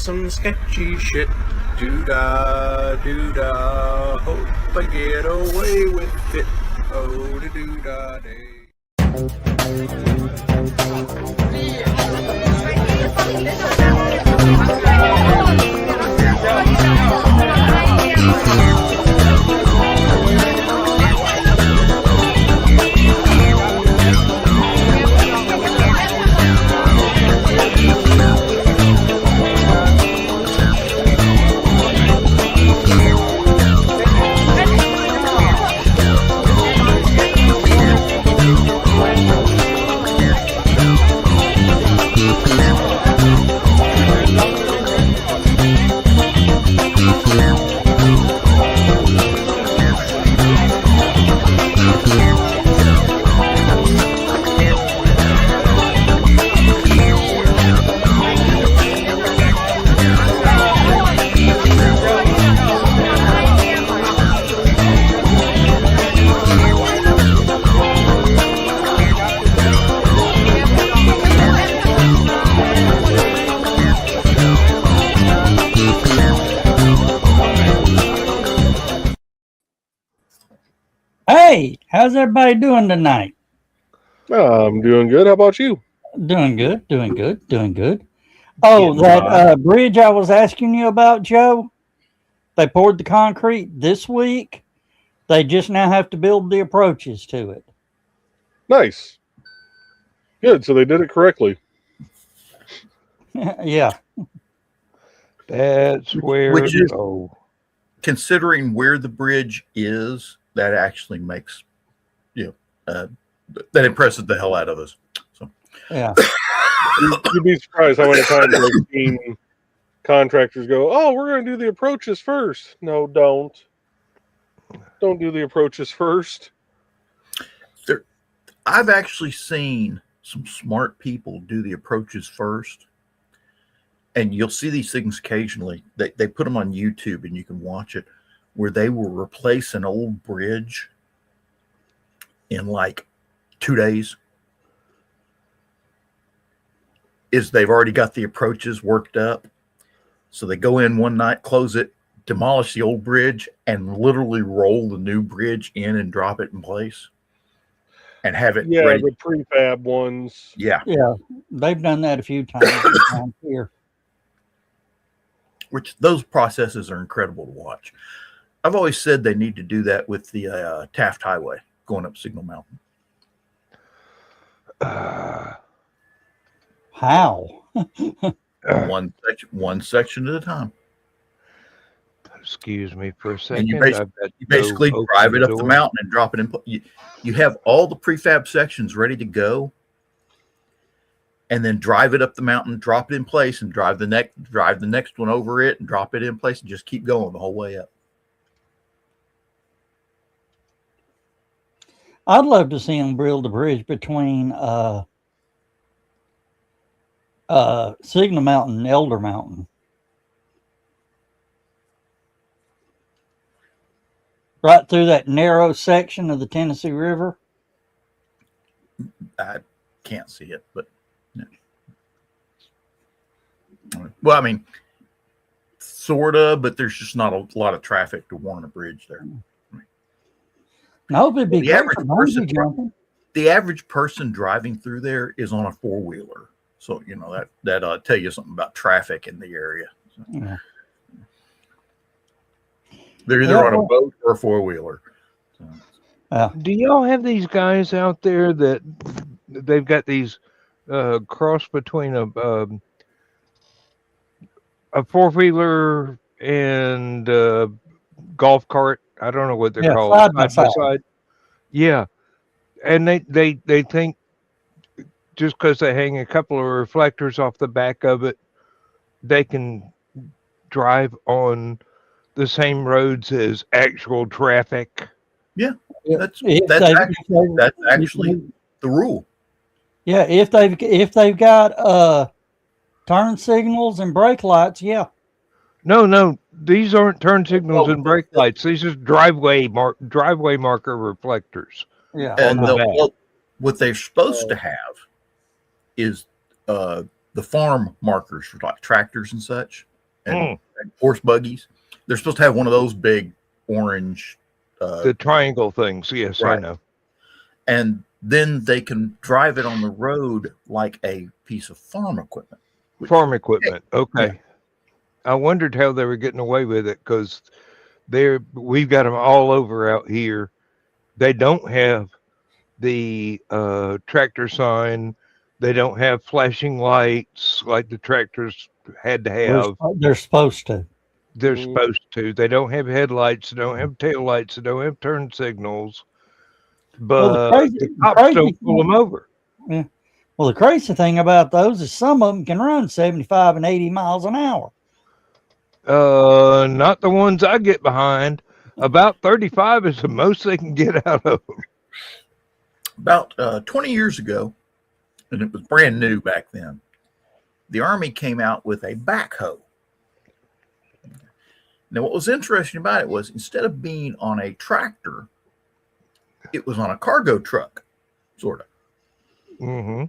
some sketchy shit. Doo-dah, doo-dah, hope I get away with it. Oh, doo-dah day. Hey, how's everybody doing tonight? I'm doing good. How about you? Doing good, doing good, doing good. Oh, that bridge I was asking you about, Joe, they poured the concrete this week. They just now have to build the approaches to it. Nice. Good. So they did it correctly. Yeah. That's where Which is, considering where the bridge is, that actually makes, that impresses the hell out of us. So, yeah. You'd be surprised how many times I've seen contractors go, "Oh, we're going to do the approaches first." No, don't. Don't do the approaches first. I've actually seen some smart people do the approaches first. And you'll see these things occasionally. They put them on YouTube and you can watch it, where they will replace an old bridge in like 2 days. They've already got the approaches worked up. So they go in one night, close it, demolish the old bridge, and literally roll the new bridge in and drop it in place. And have it ready. The prefab ones. Yeah. They've done that a few times around here. Which those processes are incredible to watch. I've always said they need to do that with the Taft Highway going up Signal Mountain. How? One section at a time. Excuse me for a second. And you basically drive it up the mountain and drop it in. You have all the prefab sections ready to go, and then drive it up the mountain, drop it in place, and drive the next one over it, and drop it in place, and just keep going the whole way up. I'd love to see them build a bridge between Signal Mountain and Elder Mountain. Right through that narrow section of the Tennessee River. I can't see it, but no. Well, I mean, sort of, but there's just not a lot of traffic to warrant a bridge there. No, it'd be The average person driving through there is on a four-wheeler, so that tell you something about traffic in the area. So, Yeah. they're either on a boat or a four-wheeler. So. Do y'all have these guys out there that they've got these cross between a four-wheeler and a golf cart? I don't know what they're called. Side by side. Yeah, and they think just because they hang a couple of reflectors off the back of it, they can drive on the same roads as actual traffic. Yeah, that's actually the rule. Yeah, if they've got turn signals and brake lights, yeah. No, these aren't turn signals and brake lights. These are driveway marker reflectors. Yeah, and what they're supposed to have is the farm markers for like tractors and such. and horse buggies. They're supposed to have one of those big orange. The triangle things. Yes, right. I know. And then they can drive it on the road like a piece of farm equipment. Farm equipment. Okay. Yeah. I wondered how they were getting away with it because we've got them all over out here. They don't have the tractor sign. They don't have flashing lights like the tractors had to have. They're supposed to. They're supposed to. They don't have headlights. They don't have tail lights. They don't have turn signals. But the cops don't pull them over. Yeah. Well, the crazy thing about those is some of them can run 75 and 80 miles an hour. Not the ones I get behind. About 35 is the most they can get out of them. About 20 years ago, and it was brand new back then, the Army came out with a backhoe. Now, what was interesting about it was instead of being on a tractor, it was on a cargo truck, sort of. Mm-hmm.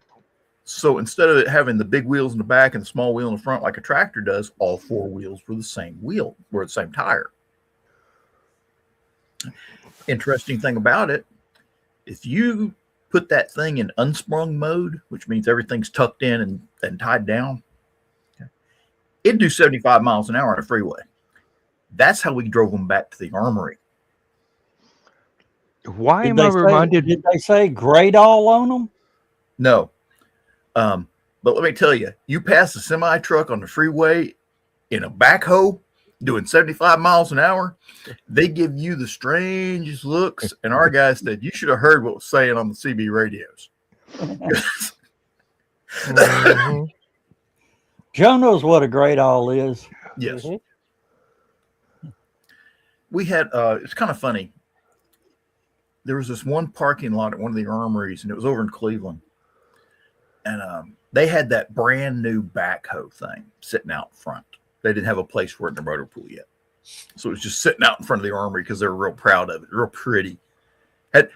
So instead of it having the big wheels in the back and the small wheel in the front like a tractor does, all four wheels were the same wheel, were the same tire. Interesting thing about it, if you put that thing in unsprung mode, which means everything's tucked in and tied down, it'd do 75 miles an hour on a freeway. That's how we drove them back to the armory. Why am I reminded? Did they say great all on them? No. But let me tell you, you pass a semi truck on the freeway in a backhoe doing 75 miles an hour, they give you the strangest looks. And our guy said, you should have heard what was saying on the CB radios. Mm-hmm. Joe knows what a great all is. Yes. We had, it's kind of funny. There was this one parking lot at one of the armories, and it was over in Cleveland. And they had that brand new backhoe thing sitting out front. They didn't have a place for it in the motor pool yet. So it was just sitting out in front of the armory because they were real proud of it, real pretty.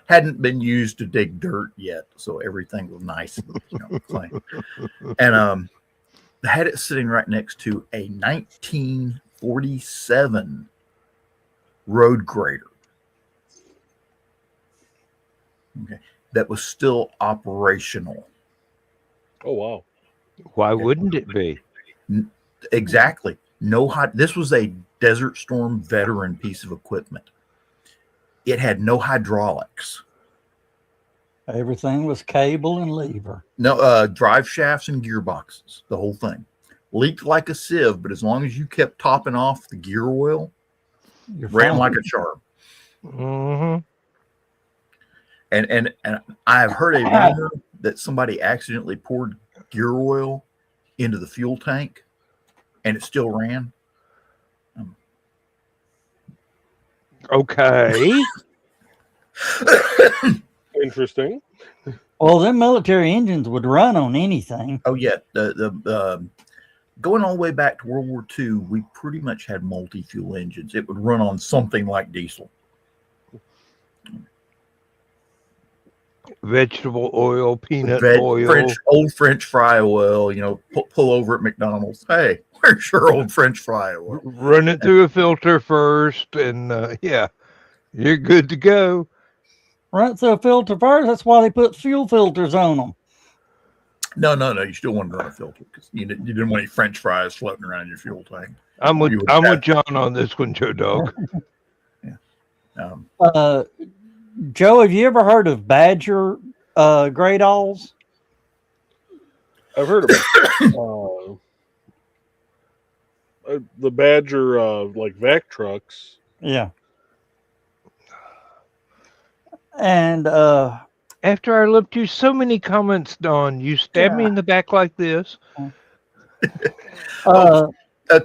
Hadn't been used to dig dirt yet, so everything was nice and clean. And they had it sitting right next to a 1947 road grader. Okay, that was still operational. Oh, wow. Why wouldn't it be? Exactly. This was a Desert Storm veteran piece of equipment. It had no hydraulics. Everything was cable and lever. No drive shafts and gearboxes. The whole thing leaked like a sieve, but as long as you kept topping off the gear oil, ran like a charm. Mm-hmm. And I've heard a rumor that somebody accidentally poured gear oil into the fuel tank, and it still ran. Okay. Interesting. Well, them military engines would run on anything. Oh yeah, the going all the way back to World War II, we pretty much had multi-fuel engines. It would run on something like diesel. Vegetable oil, peanut oil. Old French fry oil, pull over at McDonald's. Hey, where's your old French fry oil? Run it through a filter first, and yeah, you're good to go. Run it through a filter first. That's why they put fuel filters on them. No. You still want to run a filter because you didn't want any French fries floating around in your fuel tank. I'm with John on this one, Joe Dog. Yeah. Joe, have you ever heard of Badger great alls? I've heard about the Badger like vac trucks. Yeah. And after I left you so many comments, Don, you stabbed me in the back like this.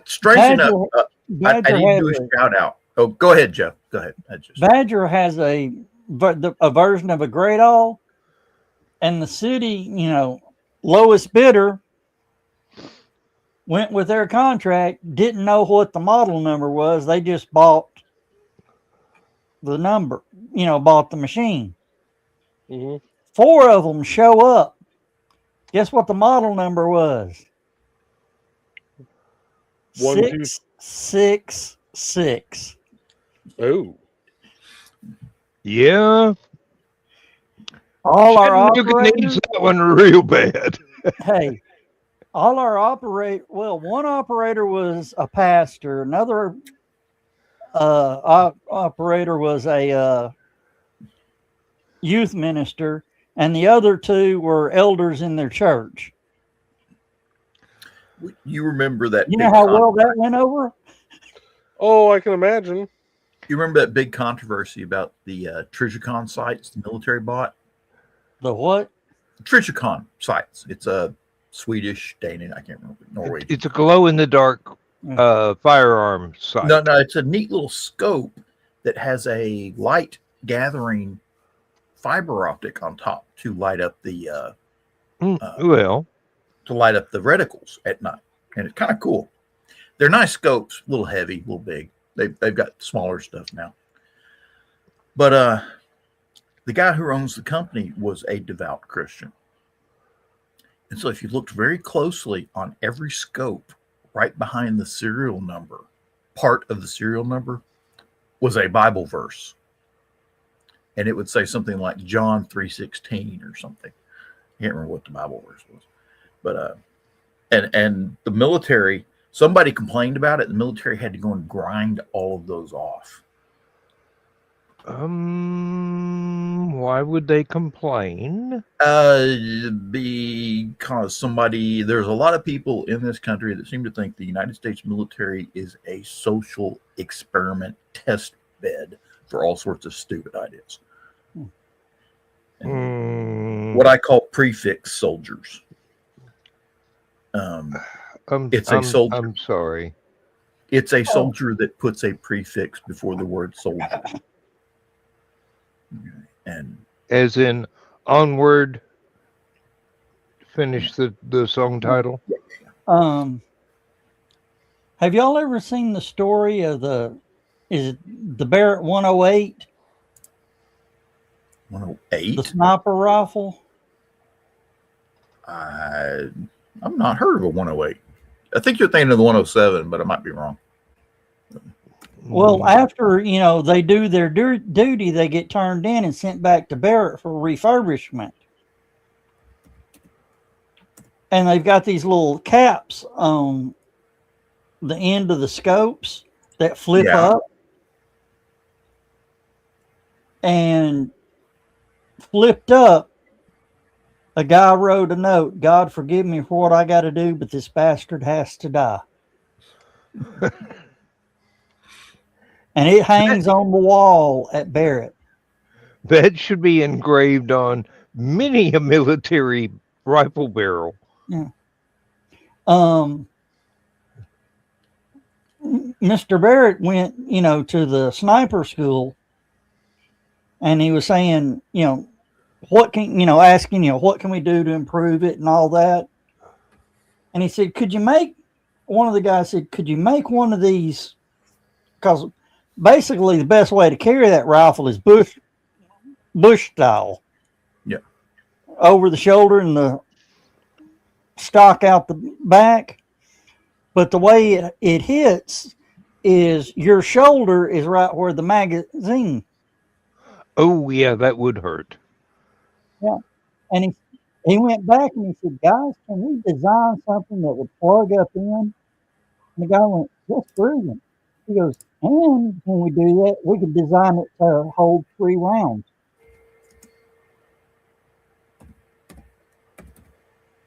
Strange enough, I need to do a shout out. Oh, go ahead, Jeff. Go ahead. Badger has a version of a great all, and the city, lowest bidder went with their contract, didn't know what the model number was. They just bought the number, bought the machine. Mm-hmm. 4 of them show up. Guess what the model number was? 1, 2. 666. Oh, Yeah. All our Chattanooga needs operators, that one real bad. hey, all our one operator was a pastor, another operator was a youth minister, and the other two were elders in their church. You remember that? You know how well that went over? oh, I can imagine. You remember that big controversy about the Trijicon sites the military bought? The what? Trijicon sites. It's a Swedish, Danish, I can't remember, Norwegian. It's a glow in the dark firearm sight. No, it's a neat little scope that has a light gathering fiber optic on top to light up the reticles at night, and it's kind of cool. They're nice scopes, a little heavy, a little big. They've got smaller stuff now, but the guy who owns the company was a devout Christian, and so if you looked very closely on every scope, right behind the serial number, part of the serial number was a Bible verse, and it would say something like John 3:16 or something. I can't remember what the Bible verse was, but and the military, somebody complained about it. The military had to go and grind all of those off. Why would they complain? Because there's a lot of people in this country that seem to think the United States military is a social experiment test bed for all sorts of stupid ideas. What I call prefix soldiers. It's a soldier. I'm sorry. It's a soldier that puts a prefix before the word soldier. And as in onward. Finish the song title. Have y'all ever seen the story of the Barrett 108? 108? The sniper rifle? I've not heard of a 108. I think you're thinking of the 107, but I might be wrong. Well, after, they do their duty, they get turned in and sent back to Barrett for refurbishment. And they've got these little caps on the end of the scopes that flip up. And flipped up, a guy wrote a note, God forgive me for what I got to do, but this bastard has to die. And it hangs on the wall at Barrett. That should be engraved on many a military rifle barrel. Yeah. Mr. Barrett went, to the sniper school, and he was saying, what can, asking, what can we do to improve it and all that. And he said, one of the guys said, could you make one of these? Because basically the best way to carry that rifle is bush style. Yeah. Over the shoulder and the stock out the back. But the way it hits is your shoulder is right where the magazine. Oh, yeah, that would hurt. Yeah. And he went back and he said, guys, can we design something that would plug up in? And the guy went, that's brilliant. He goes, and when we do that, we can design it to hold 3 rounds.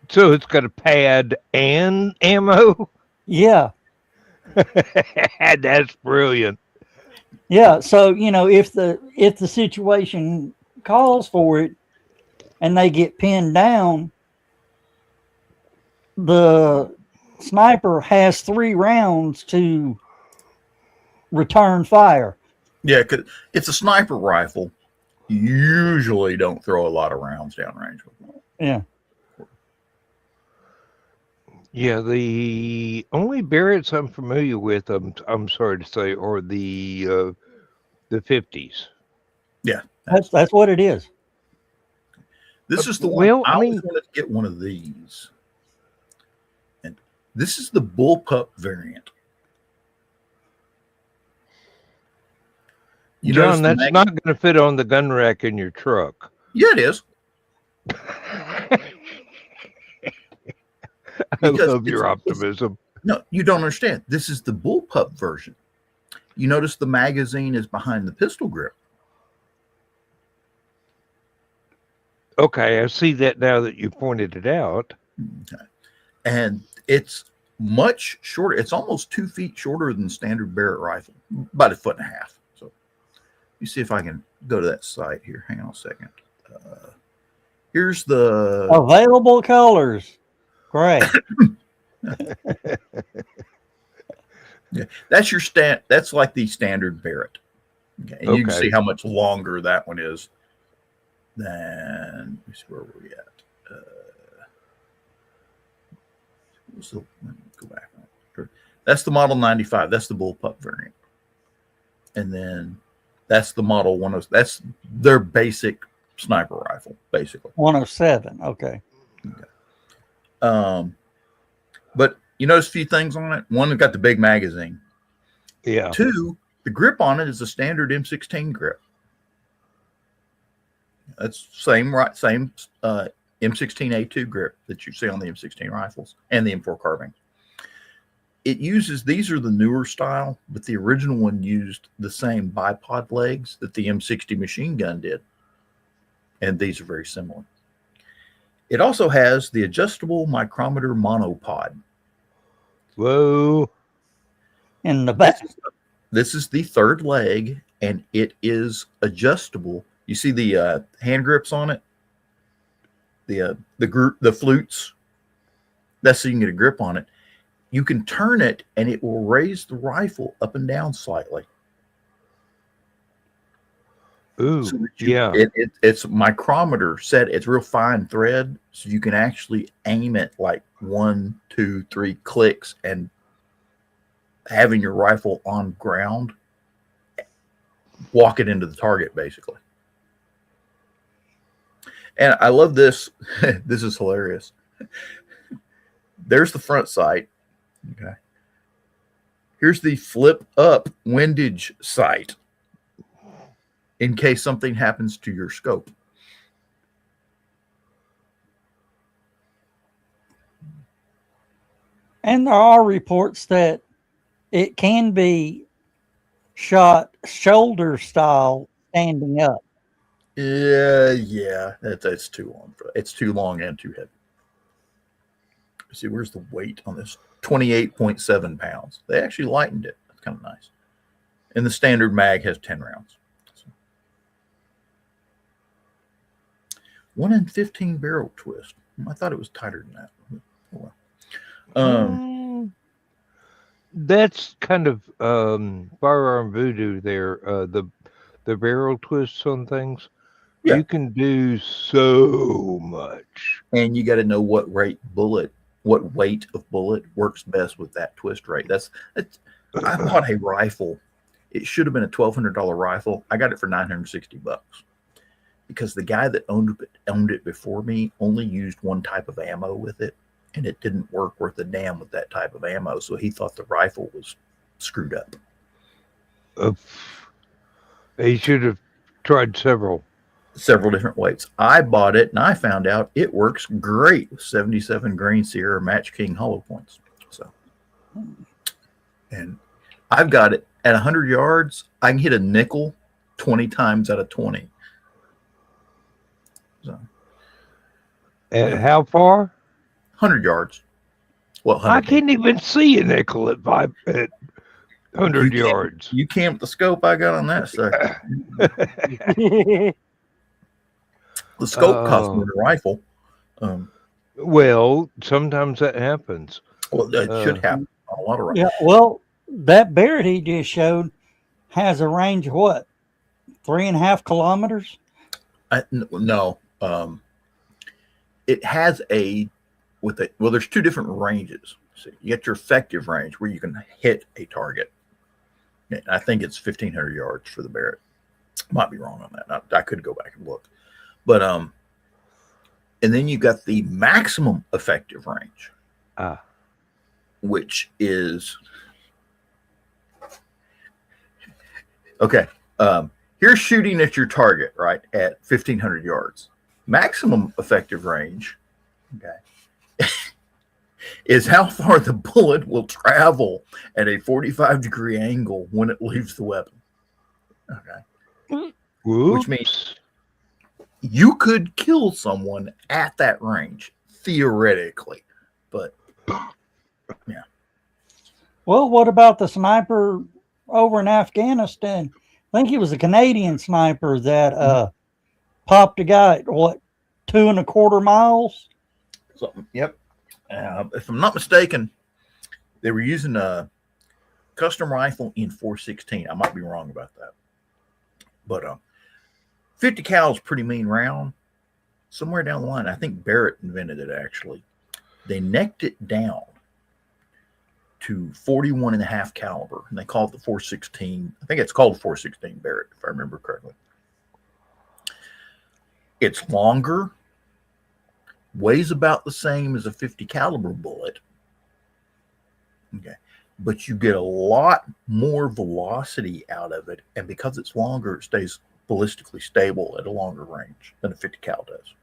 So it's got a pad and ammo? Yeah. That's brilliant. Yeah. So, if the situation calls for it and they get pinned down, the sniper has 3 rounds to return fire. Yeah, because it's a sniper rifle. You usually don't throw a lot of rounds downrange with it. Yeah. Yeah, the only Barretts I'm familiar with, I'm sorry to say, are the 50s. Yeah, that's what it is. This is the one. Well, I always wanted to get one of these, and this is the bullpup variant. You John, notice that's not going to fit on the gun rack in your truck. Yeah, it is. I Because love your optimism. No, you don't understand. This is the bullpup version. You notice the magazine is behind the pistol grip. Okay, I see that now that you pointed it out. Okay. And it's much shorter. It's almost 2 feet shorter than standard Barrett rifle, about 1.5 feet. So you see if I can go to that site here. Hang on a second. Here's the Available colors. Great. Yeah, that's your that's like the standard Barrett. Okay. And you can see how much longer that one is than, let me see, where were we at? Let me go back. That's the Model 95. That's the bullpup variant. And then that's the Model 107. That's their basic sniper rifle, basically. 107. Okay. But you notice a few things on it. One, it's got the big magazine. Yeah. 2, the grip on it is a standard M16 grip. That's same M16A2 grip that you see on the M16 rifles and the M4 carbine. It uses, these are the newer style, but the original one used the same bipod legs that the M60 machine gun did. And these are very similar. It also has the adjustable micrometer monopod. Whoa. In the back. This is the third leg, and it is adjustable. You see the hand grips on it? The flutes? That's so you can get a grip on it. You can turn it, and it will raise the rifle up and down slightly. Ooh, So yeah. It's micrometer set. It's real fine thread, so you can actually aim it like 1, 2, 3 clicks, and having your rifle on ground, walk it into the target, basically. And I love this. This is hilarious. There's the front sight. Okay. Here's the flip up windage sight in case something happens to your scope. And there are reports that it can be shot shoulder style standing up. Yeah, that's too long. It's too long and too heavy. Let's see, where's the weight on this? 28.7 pounds. They actually lightened it. That's kind of nice. And the standard mag has 10 rounds. So. 1 in 15 barrel twist. I thought it was tighter than that. Oh, well. That's kind of firearm voodoo there. The barrel twists on things. Yeah. You can do so much. And you got to know what weight of bullet works best with that twist rate. I bought a rifle. It should have been a $1,200 rifle. I got it for $960 because the guy that owned it before me only used one type of ammo with it, and it didn't work worth a damn with that type of ammo. So he thought the rifle was screwed up. He should have tried several different weights. I bought it and I found out it works great with 77 grain Sierra Match King hollow points. So, and I've got it at 100 yards. I can hit a nickel 20 times out of 20. So, and how far? 100 yards. Well, I can't even see a nickel at 100 yards. You can't with the scope I got on that sucker. The scope costs more than a rifle. Well, sometimes that happens. Well, that should happen on a lot of rifles. Yeah, well, that Barrett he just showed has a range of what? 3.5 kilometers? No. It has there's 2 different ranges. So you get your effective range where you can hit a target. And I think it's 1,500 yards for the Barrett. Might be wrong on that. I could go back and look. But and then you got the maximum effective range, which is okay. Here's shooting at your target, right, at 1,500 yards. Maximum effective range, okay, is how far the bullet will travel at a 45-degree angle when it leaves the weapon. Okay. Which means you could kill someone at that range, theoretically. But, yeah. Well, what about the sniper over in Afghanistan? I think he was a Canadian sniper that popped a guy at, 2.25 miles? Something. Yep. If I'm not mistaken, they were using a custom rifle in 416. I might be wrong about that. But 50 cal is pretty mean round. Somewhere down the line, I think Barrett invented it, actually. They necked it down to 41.5 caliber, and they call it the 416. I think it's called 416 Barrett, if I remember correctly. It's longer, weighs about the same as a 50 caliber bullet. Okay. But you get a lot more velocity out of it, and because it's longer, it stays ballistically stable at a longer range than a 50 cal does.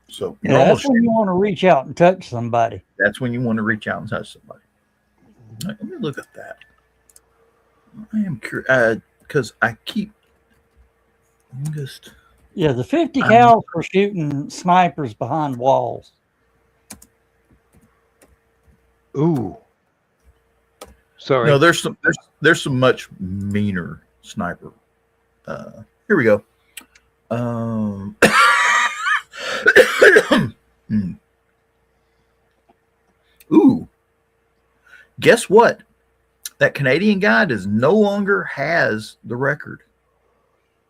So that's when you want to reach out and touch somebody. That's when you want to reach out and touch somebody. Let me look at that. I am curious because I keep just. Yeah, the 50 cal for shooting snipers behind walls. Ooh. Sorry. No, there's some much meaner sniper. Here we go. Ooh. Guess what? That Canadian guy no longer has the record.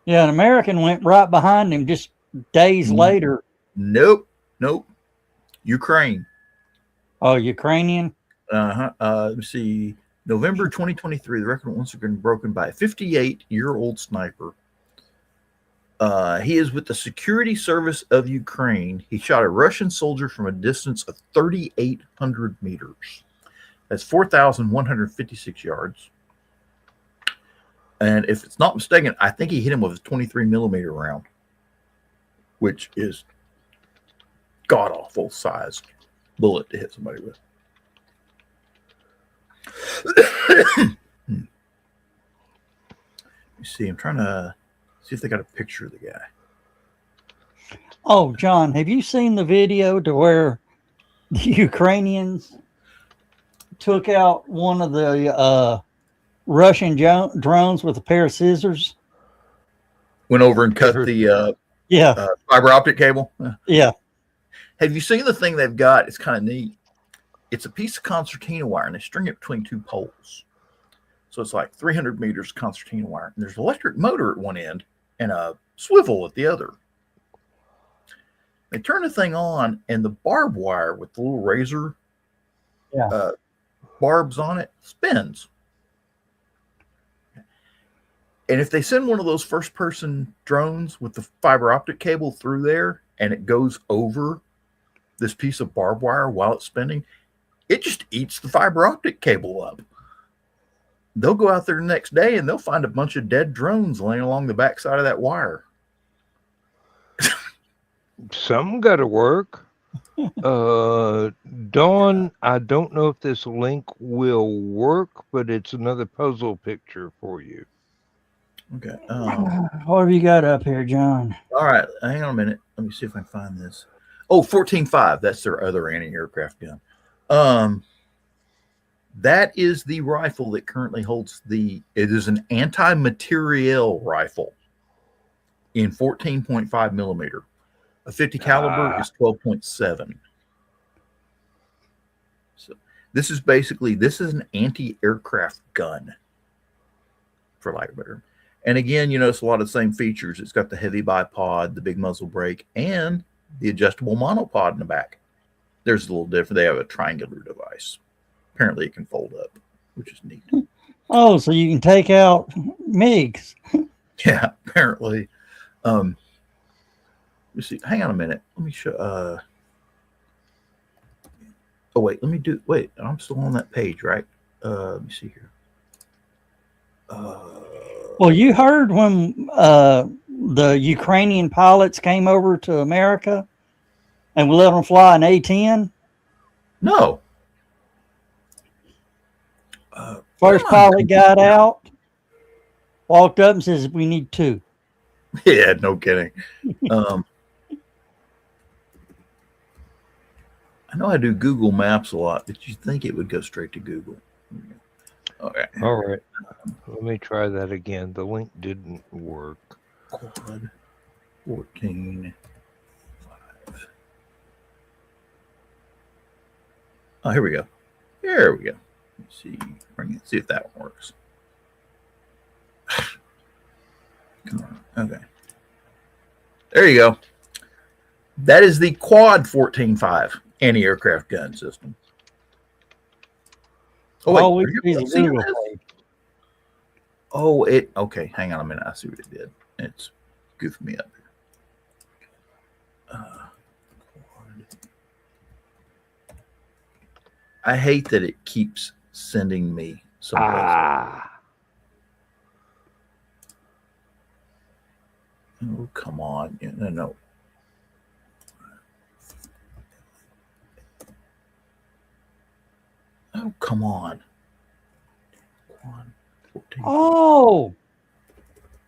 Yeah, an American went right behind him just days later. Nope. Ukraine. Oh, Ukrainian? Let me see. November 2023, the record once again broken by a 58-year-old sniper. He is with the Security Service of Ukraine. He shot a Russian soldier from a distance of 3,800 meters. That's 4,156 yards. And if it's not mistaken, I think he hit him with a 23 millimeter round, which is god-awful sized bullet to hit somebody with. You see, I'm trying to see if they got a picture of the guy. Oh, John, have you seen the video to where the Ukrainians took out one of the Russian drones with a pair of scissors? Went over and cut the fiber optic cable? Yeah. Have you seen the thing they've got? It's kind of neat. It's a piece of concertina wire, and they string it between two poles. So it's like 300 meters concertina wire. And there's an electric motor at one end and a swivel at the other. They turn the thing on, and the barbed wire with the little razor barbs on it spins. And if they send one of those first-person drones with the fiber optic cable through there, and it goes over this piece of barbed wire while it's spinning, it just eats the fiber optic cable up. They'll go out there the next day and they'll find a bunch of dead drones laying along the backside of that wire. Some got to work. Dawn, I don't know if this link will work, but it's another puzzle picture for you. Okay. What have you got up here, John? All right. Hang on a minute. Let me see if I can find this. Oh, 14.5. That's their other anti-aircraft gun. That is the rifle that currently holds it is an anti-materiel rifle in 14.5 millimeter. A 50 caliber is 12.7. So this is an anti-aircraft gun, for lack of a better. And again, you notice a lot of the same features. It's got the heavy bipod, the big muzzle brake, and the adjustable monopod in the back. There's a little different. They have a triangular device. Apparently it can fold up, which is neat. Oh, so you can take out MiGs. Yeah, apparently. Let me see. Hang on a minute. Let me show. Oh wait, let me do. Wait, I'm still on that page, right? Let me see here. Well, you heard when the Ukrainian pilots came over to America and we let them fly an A-10. No. First pilot got out, walked up and says, "We need 2." Yeah, no kidding. I know I do Google Maps a lot, but you think it would go straight to Google. Okay. All right. Let me try that again. The link didn't work. Quad 14. 5. Oh, here we go. There we go. Let's see. See if that one works. Come on. Okay. There you go. That is the Quad 14.5 anti-aircraft gun system. Oh, wait. Oh, okay. Hang on a minute. I see what it did. It's goofed me up here. I hate that it keeps sending me someplace. Oh, come on. No. Oh, come on. Oh,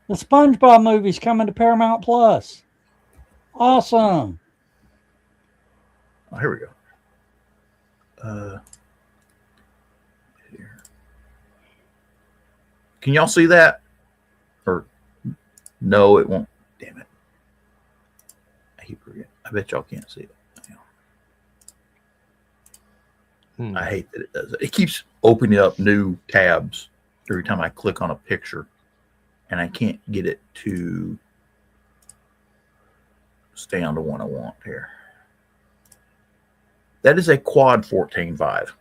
the SpongeBob movie's coming to Paramount Plus. Awesome. Oh, here we go. Here. Can y'all see that? Or no, it won't. Damn it. I keep forgetting. I bet y'all can't see it. I hate that it does it. It keeps opening up new tabs every time I click on a picture, and I can't get it to stay on the one I want here. That is a Quad 14.5.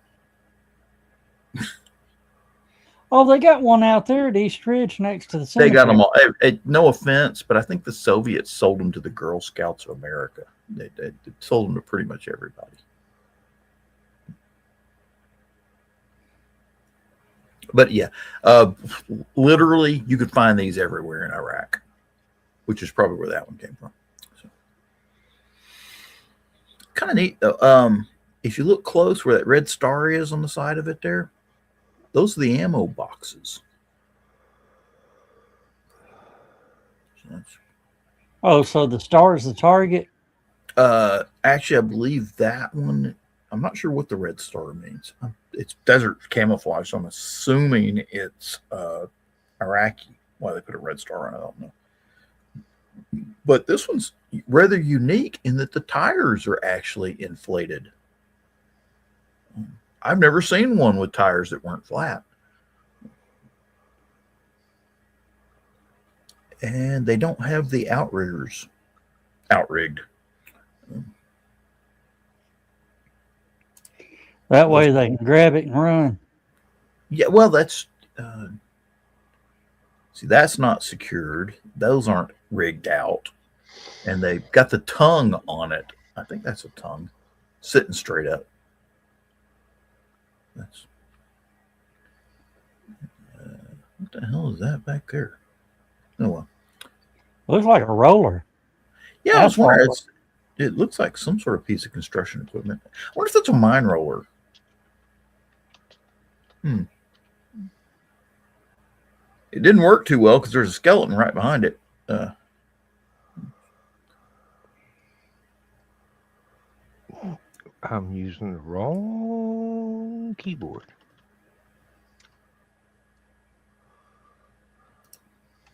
Oh, they got one out there at East Ridge next to the cemetery. They got them all. No offense, but I think the Soviets sold them to the Girl Scouts of America. They sold them to pretty much everybody. But yeah, literally, you could find these everywhere in Iraq, which is probably where that one came from. So, kind of neat, though. If you look close where that red star is on the side of it there, those are the ammo boxes. So the star is the target? Actually, I believe that one, I'm not sure what the red star means. It's desert camouflage, so I'm assuming it's Iraqi. Why they put a red star on it, I don't know. But this one's rather unique in that the tires are actually inflated. I've never seen one with tires that weren't flat. And they don't have the outriggers outrigged. That way they can grab it and run. Yeah, well, that's see, that's not secured. Those aren't rigged out, and they've got the tongue on it. I think that's a tongue sitting straight up. That's what the hell is that back there? Oh well, Looks like a roller. yeah, I was wondering. It looks like some sort of piece of construction equipment. I wonder if that's a mine roller. It didn't work too well because there's a skeleton right behind it. I'm using the wrong keyboard.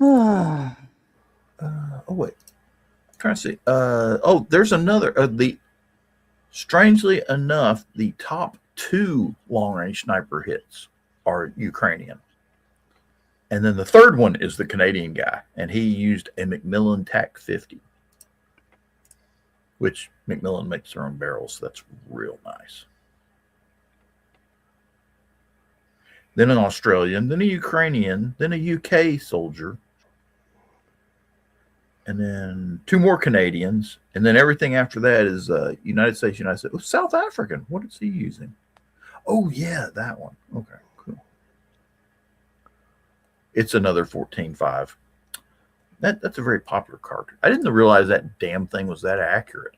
Oh wait, I'm trying to see. Oh, there's another. Strangely enough, the top 2 long-range sniper hits are Ukrainian, and then the third one is the Canadian guy, and he used a Macmillan TAC 50, which Macmillan makes their own barrels. So that's real nice. Then an Australian, then a Ukrainian, then a UK soldier. and then 2 more Canadians, and then everything after that is United States, United States. Oh, South African. What is he using? Oh yeah, that one. Okay, cool. It's another 14.5. That's a very popular cartridge. I didn't realize that damn thing was that accurate.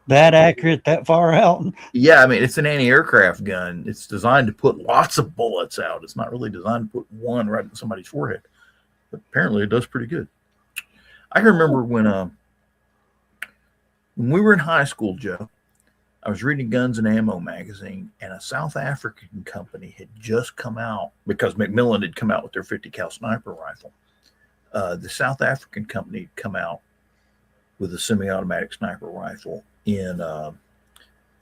That accurate, that far out? Yeah, I mean, it's an anti-aircraft gun. It's designed to put lots of bullets out. It's not really designed to put one right in somebody's forehead. But apparently it does pretty good. I can remember when we were in high school, Joe, I was reading Guns and Ammo magazine, and a South African company had just come out because Macmillan had come out with their 50 cal sniper rifle. The South African company had come out with a semi-automatic sniper rifle in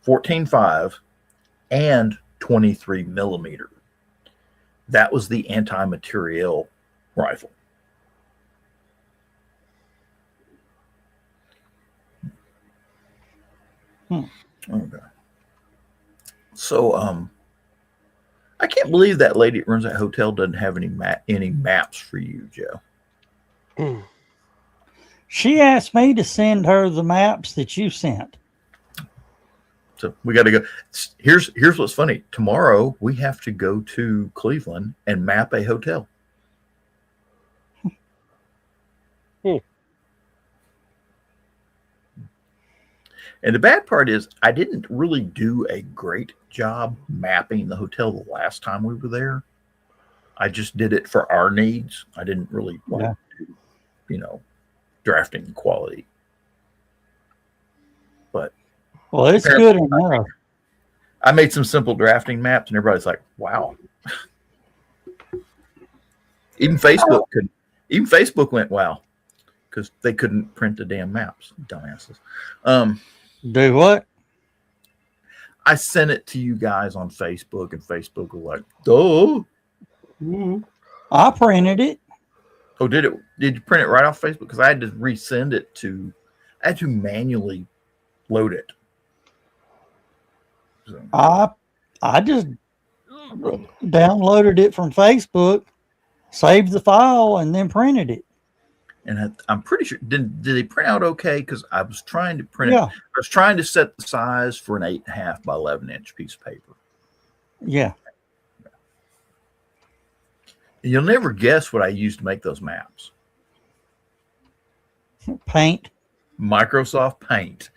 14.5 and 23 millimeter. That was the anti-materiel rifle. Okay. So, I can't believe that lady that runs that hotel doesn't have any maps for you, Joe. She asked me to send her the maps that you sent. So we got to go. Here's what's funny. Tomorrow we have to go to Cleveland and map a hotel. And the bad part is I didn't really do a great job mapping the hotel the last time we were there. I just did it for our needs. I didn't really do, drafting quality. But well, it's good enough. I made some simple drafting maps, and everybody's like, "Wow!" Even Facebook went, "Wow," because they couldn't print the damn maps, dumbasses. Do what? I sent it to you guys on Facebook, and Facebook was like, "Duh." I printed it. Oh, did it? Did you print it right off Facebook? Because I had to resend it to. I had to manually load it. So. I just downloaded it from Facebook, saved the file, and then printed it. And I'm pretty sure did they print out okay? Because I was trying to print it. Yeah. I was trying to set the size for an 8.5 by 11-inch piece of paper. Yeah. And you'll never guess what I used to make those maps. Paint. Microsoft Paint.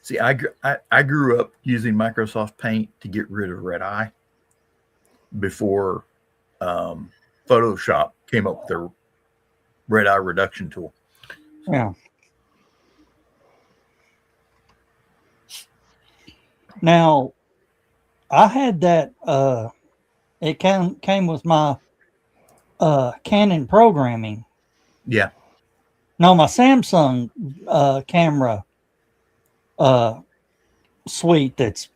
See, I grew up using Microsoft Paint to get rid of red eye before Photoshop came up with their red eye reduction tool. Yeah. Now, I had that. It came with my Canon programming. Yeah. No, my Samsung camera suite that's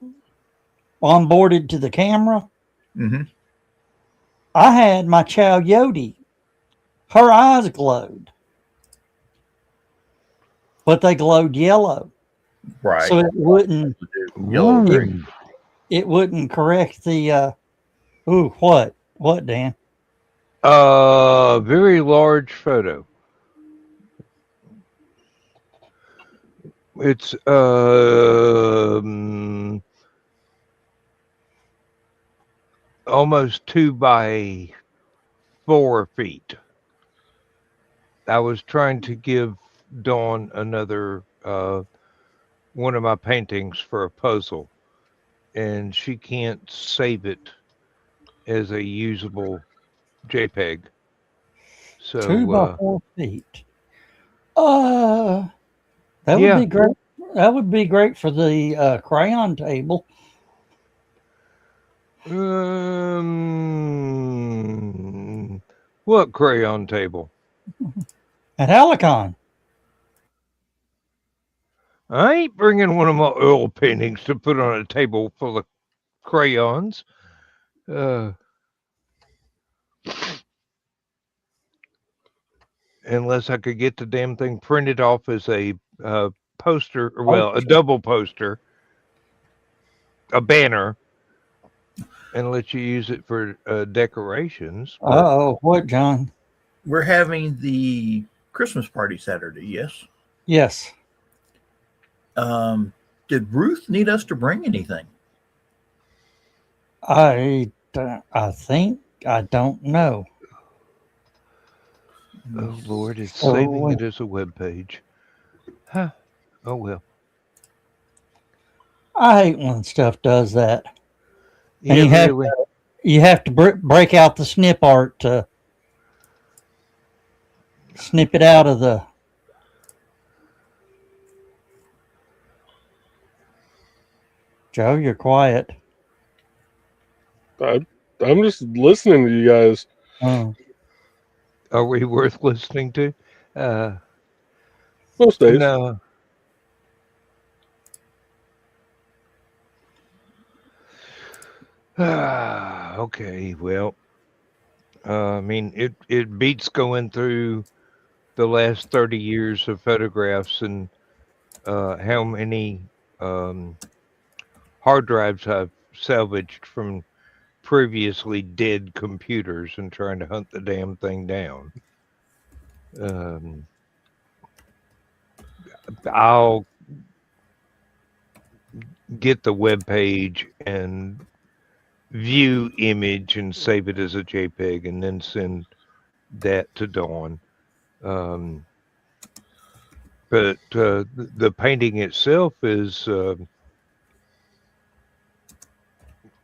onboarded to the camera. Mm-hmm. I had my Chow Yodi. Her eyes glowed, but they glowed yellow. Right. So it wouldn't. Yellow. It wouldn't correct the. What, Dan? Very large photo. It's almost 2 by 4 feet. I was trying to give Dawn another one of my paintings for a puzzle, and she can't save it as a usable JPEG. So 2 by 4 feet. That would be great. That would be great for the crayon table. What crayon table? At Helicon. I ain't bringing one of my oil paintings to put on a table full of crayons. Unless I could get the damn thing printed off as a poster, a double poster. a banner and let you use it for decorations. But Oh, what, John? We're having the Christmas party Saturday. Yes. Yes. Did Ruth need us to bring anything? I think I don't know. oh Lord, it's Oh, saving wait. it as a web page. Huh. Oh well. I hate when stuff does that. Yeah, And really. you have to break out the snip art to snip it out of the. Joe, you're quiet. I'm just listening to you guys. Oh. Are we worth listening to? Most days. No. Okay, well, I mean, it beats going through the last 30 years of photographs and how many hard drives I've salvaged from previously dead computers and trying to hunt the damn thing down. I'll get the web page and view image and save it as a JPEG and then send that to Dawn. But the painting itself is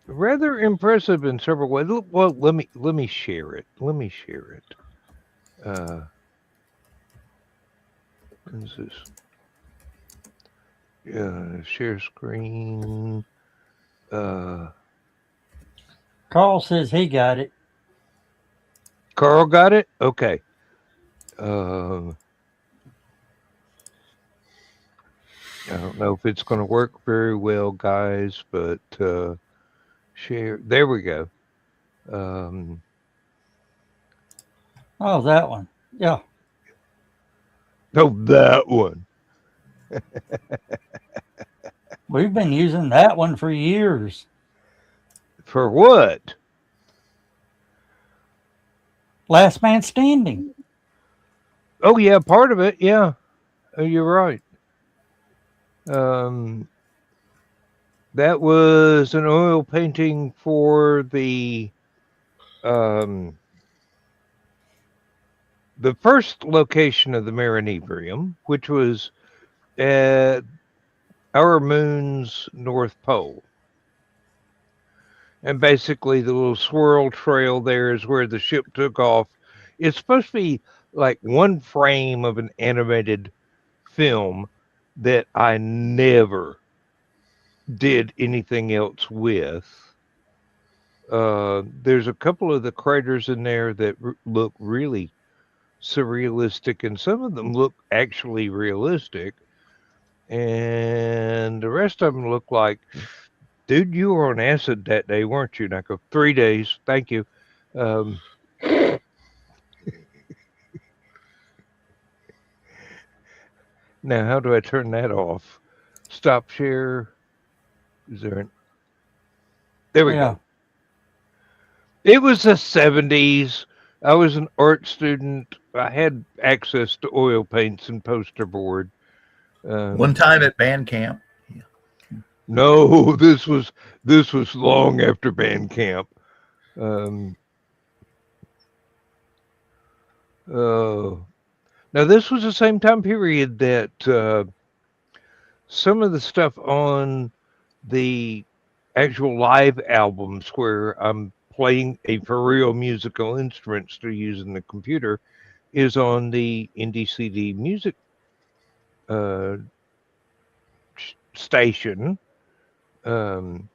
rather impressive in several ways. Well, let me share it. Let me share it. What is this? Share screen. Carl says he got it. Carl got it? Okay. I don't know if it's going to work very well, guys, but share. There we go. Oh, that one. Yeah. Oh, that one. We've been using that one for years. For what? Last Man Standing. Oh, yeah, part of it. Yeah. Oh, you're right. That was an oil painting for the first location of the Marinivrium, which was at our moon's North Pole. And basically, the little swirl trail there is where the ship took off. It's supposed to be like one frame of an animated film that I never did anything else with. There's a couple of the craters in there that look really surrealistic, and some of them look actually realistic. And the rest of them look like, dude, you were on acid that day, weren't you? And I go, 3 days. Thank you. Now, how do I turn that off? Stop share. Is there an... There we go. It was the 70s. I was an art student. I had access to oil paints and poster board. One time at band camp. Yeah. No, this was long after band camp. Now this was the same time period that some of the stuff on the actual live albums where I'm playing a for real musical instruments to use in the computer is on the NDCD music station. Some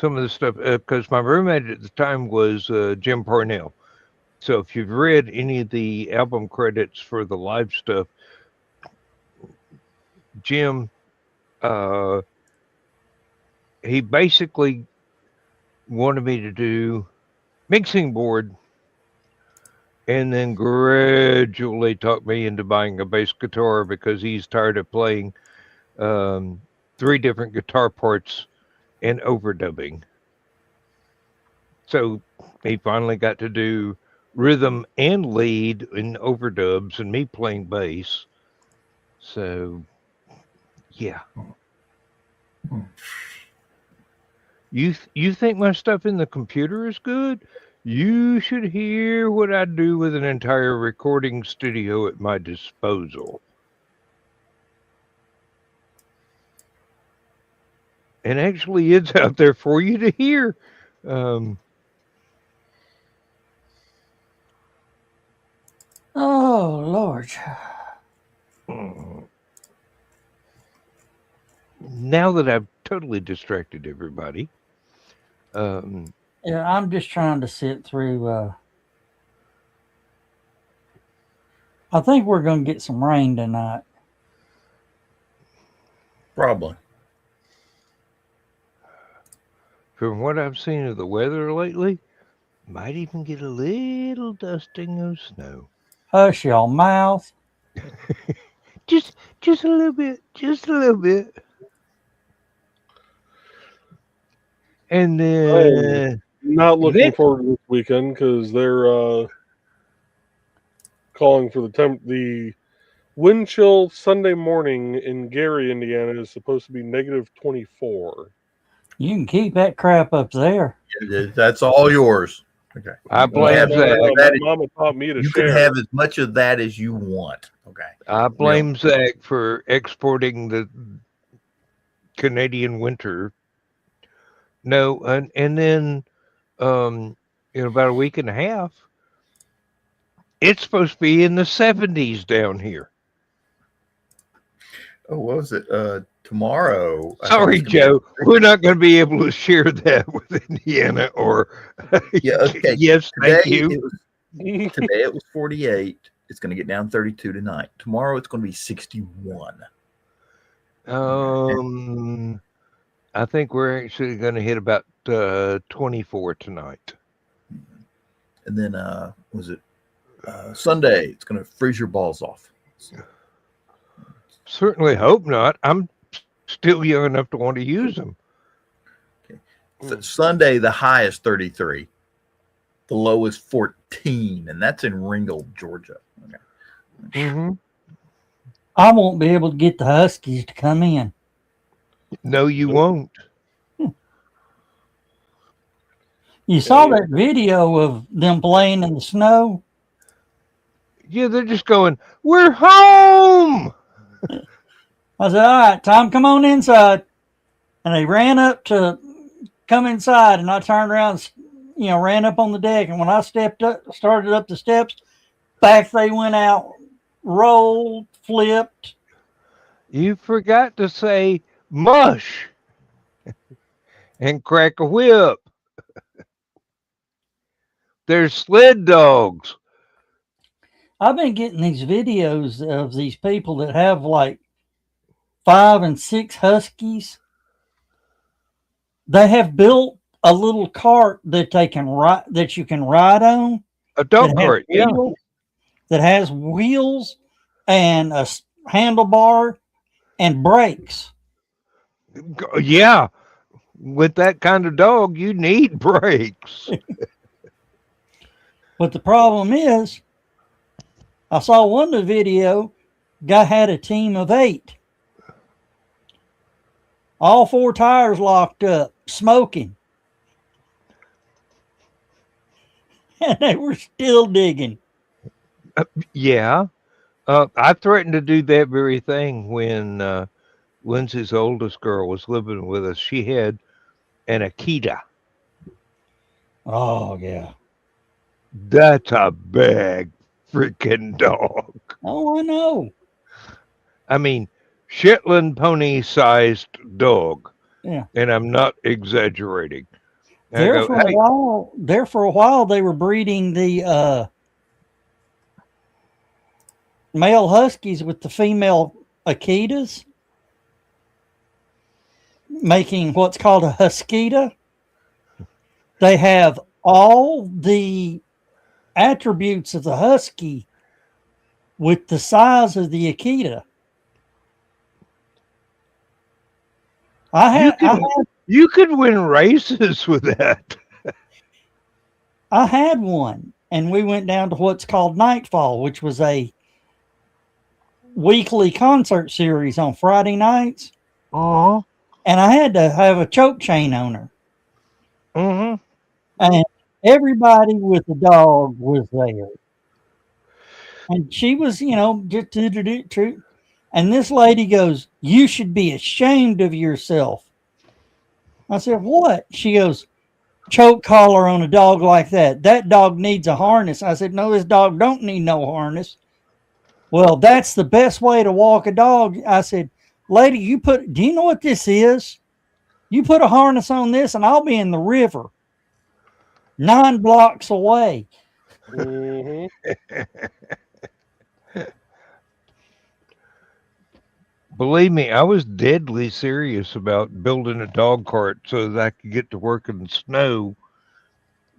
of the stuff, because my roommate at the time was Jim Parnell. So if you've read any of the album credits for the live stuff, Jim, he basically wanted me to do mixing board and then gradually talked me into buying a bass guitar because he's tired of playing 3 different guitar parts and overdubbing. So he finally got to do rhythm and lead in overdubs and me playing bass. So, yeah. You think my stuff in the computer is good? You should hear what I do with an entire recording studio at my disposal. And actually, it's out there for you to hear. Oh, Lord. Now that I've totally distracted everybody. Yeah, I'm just trying to sit through. I think we're going to get some rain tonight. Probably. From what I've seen of the weather lately, might even get a little dusting of snow. Hush your mouth. Just a little bit. Just a little bit. And then Not looking Nick- forward to this weekend because they're calling for the wind chill Sunday morning in Gary, Indiana is supposed to be -24. You can keep that crap up there. That's all yours. Okay. I blame Zach. My mama taught me to You share. can have as much of that as you want. Okay. I blame Zach for exporting the Canadian winter. No, and then in about a week and a half, it's supposed to be in the 70s down here. Oh, what was it? Tomorrow. Sorry, Joe. We're not going to be able to share that with Indiana or. Yeah. Okay. Yes, thank you. Today it was 48. It's going to get down 32 tonight. Tomorrow it's going to be 61. I think we're actually going to hit about 24 tonight. And then was it Sunday? It's going to freeze your balls off. Certainly hope not. I'm still young enough to want to use them. Okay. So Sunday, the high is 33. The low is 14, and that's in Ringgold, Georgia. Okay. Mm-hmm. I won't be able to get the Huskies to come in. No, you won't. You saw that video of them playing in the snow? Yeah, they're just going, we're home. I said, all right, Tom, come on inside. And they ran up to come inside, and I turned around, ran up on the deck. And when I started up the steps, back they went out, rolled, flipped. You forgot to say mush and crack a whip. They're sled dogs. I've been getting these videos of these people that have like 5 and 6 Huskies. They have built a little cart that you can ride on. A dog cart, yeah. That has wheels and a handlebar and brakes. Yeah. With that kind of dog, you need brakes. But the problem is, I saw one of the video, guy had a team of 8. All 4 tires locked up, smoking. And they were still digging. Yeah. I threatened to do that very thing when Lindsay's oldest girl was living with us. She had an Akita. Oh, yeah. That's a big freaking dog. Oh, I know. I mean, Shetland pony sized dog. Yeah. And I'm not exaggerating. And There for a while, they were breeding the male Huskies with the female Akitas, making what's called a Huskita. They have all the attributes of the Husky with the size of the Akita. You could win races with that. I had one, and we went down to what's called Nightfall, which was a weekly concert series on Friday nights. Uh-huh. And I had to have a choke chain on her. Mm-hmm. And everybody with the dog was there. And she was, just true. And this lady goes, "You should be ashamed of yourself." I said, "What?" She goes, "Choke collar on a dog like that. That dog needs a harness." I said, "No, this dog don't need no harness." "Well, that's the best way to walk a dog." I said, "Lady, do you know what this is? You put a harness on this and I'll be in the river 9 blocks away." Mm-hmm. Believe me, I was deadly serious about building a dog cart so that I could get to work in the snow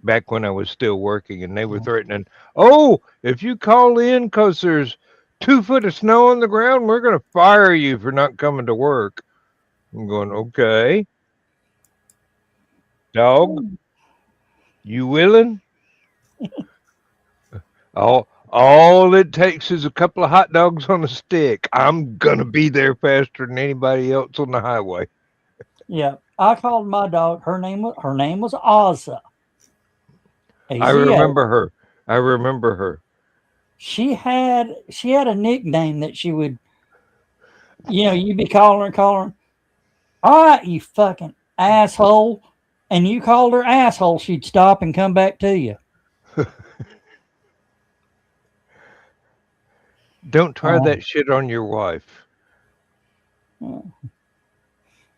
back when I was still working, and they were threatening, "Oh, if you call in because there's 2 foot of snow on the ground, we're going to fire you for not coming to work." I'm going, "Okay, dog, you willing?" All it takes is a couple of hot dogs on a stick. I'm gonna be there faster than anybody else on the highway. Yeah, I called my dog. Her name was Ozza. I remember her. I remember her. She had a nickname that she would, you'd be calling her. "All right, you fucking asshole," and you called her asshole, she'd stop and come back to you. Don't try that shit on your wife. Oh,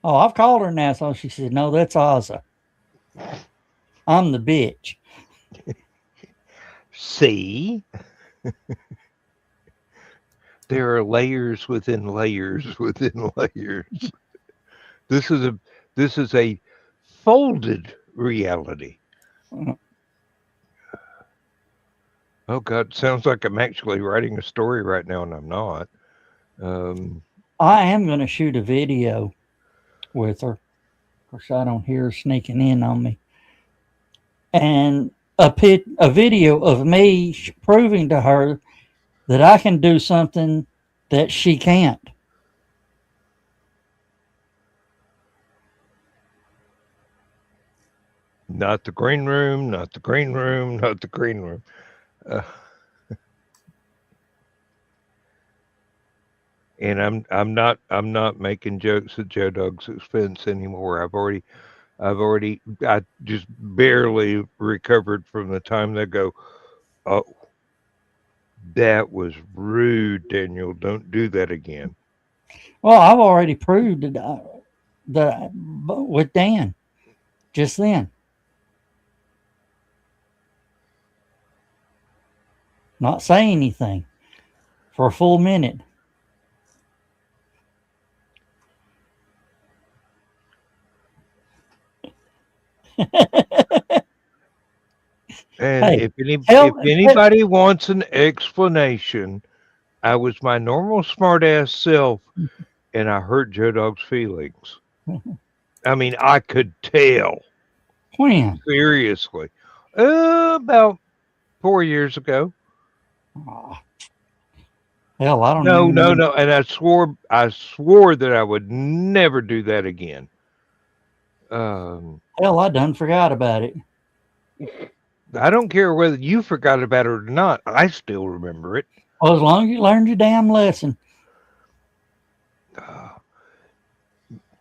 I've called her an asshole. She said, "No, that's Ozza. I'm the bitch." See? There are layers within layers within layers. This is a folded reality. Oh God, sounds like I'm actually writing a story right now, and I'm not. I am going to shoot a video with her. Of course, I don't hear her sneaking in on me. And a video of me proving to her that I can do something that she can't. Not the green room, not the green room, not the green room. And I'm not making jokes at Joe Dog's expense anymore. I just barely recovered from the time they go, "Oh, that was rude, Daniel. Don't do that again." Well, I've already proved that with Dan just then. Not say anything for a full minute. And Hey, if anybody wants an explanation, I was my normal smartass self, and I hurt Joe Dog's feelings. I mean, I could tell. When? Seriously. About 4 years ago. Oh, hell, I don't No, even no, know. no. And I swore that I would never do that again. Hell, I done forgot about it. I don't care whether you forgot about it or not. I still remember it. Well, as long as you learned your damn lesson.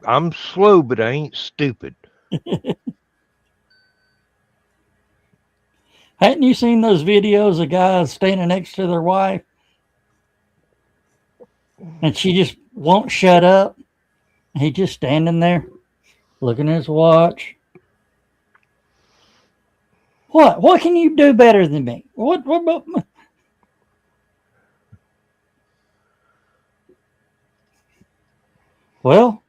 I'm slow, but I ain't stupid. Hadn't you seen those videos of guys standing next to their wife? And she just won't shut up. He just standing there looking at his watch. What can you do better than me? What? Well,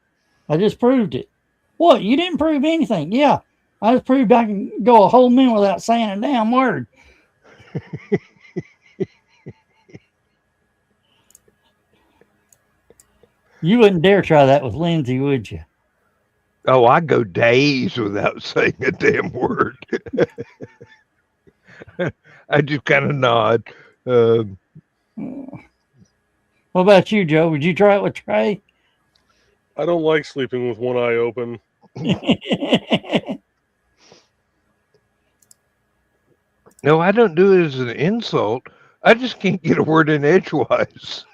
I just proved it. What? You didn't prove anything. Yeah, I just proved I can go a whole minute without saying a damn word. You wouldn't dare try that with Lindsay, would you? Oh, I go days without saying a damn word. I just kind of nod. What about you, Joe? Would you try it with Trey? I don't like sleeping with one eye open. No, I don't do it as an insult. I just can't get a word in edgewise.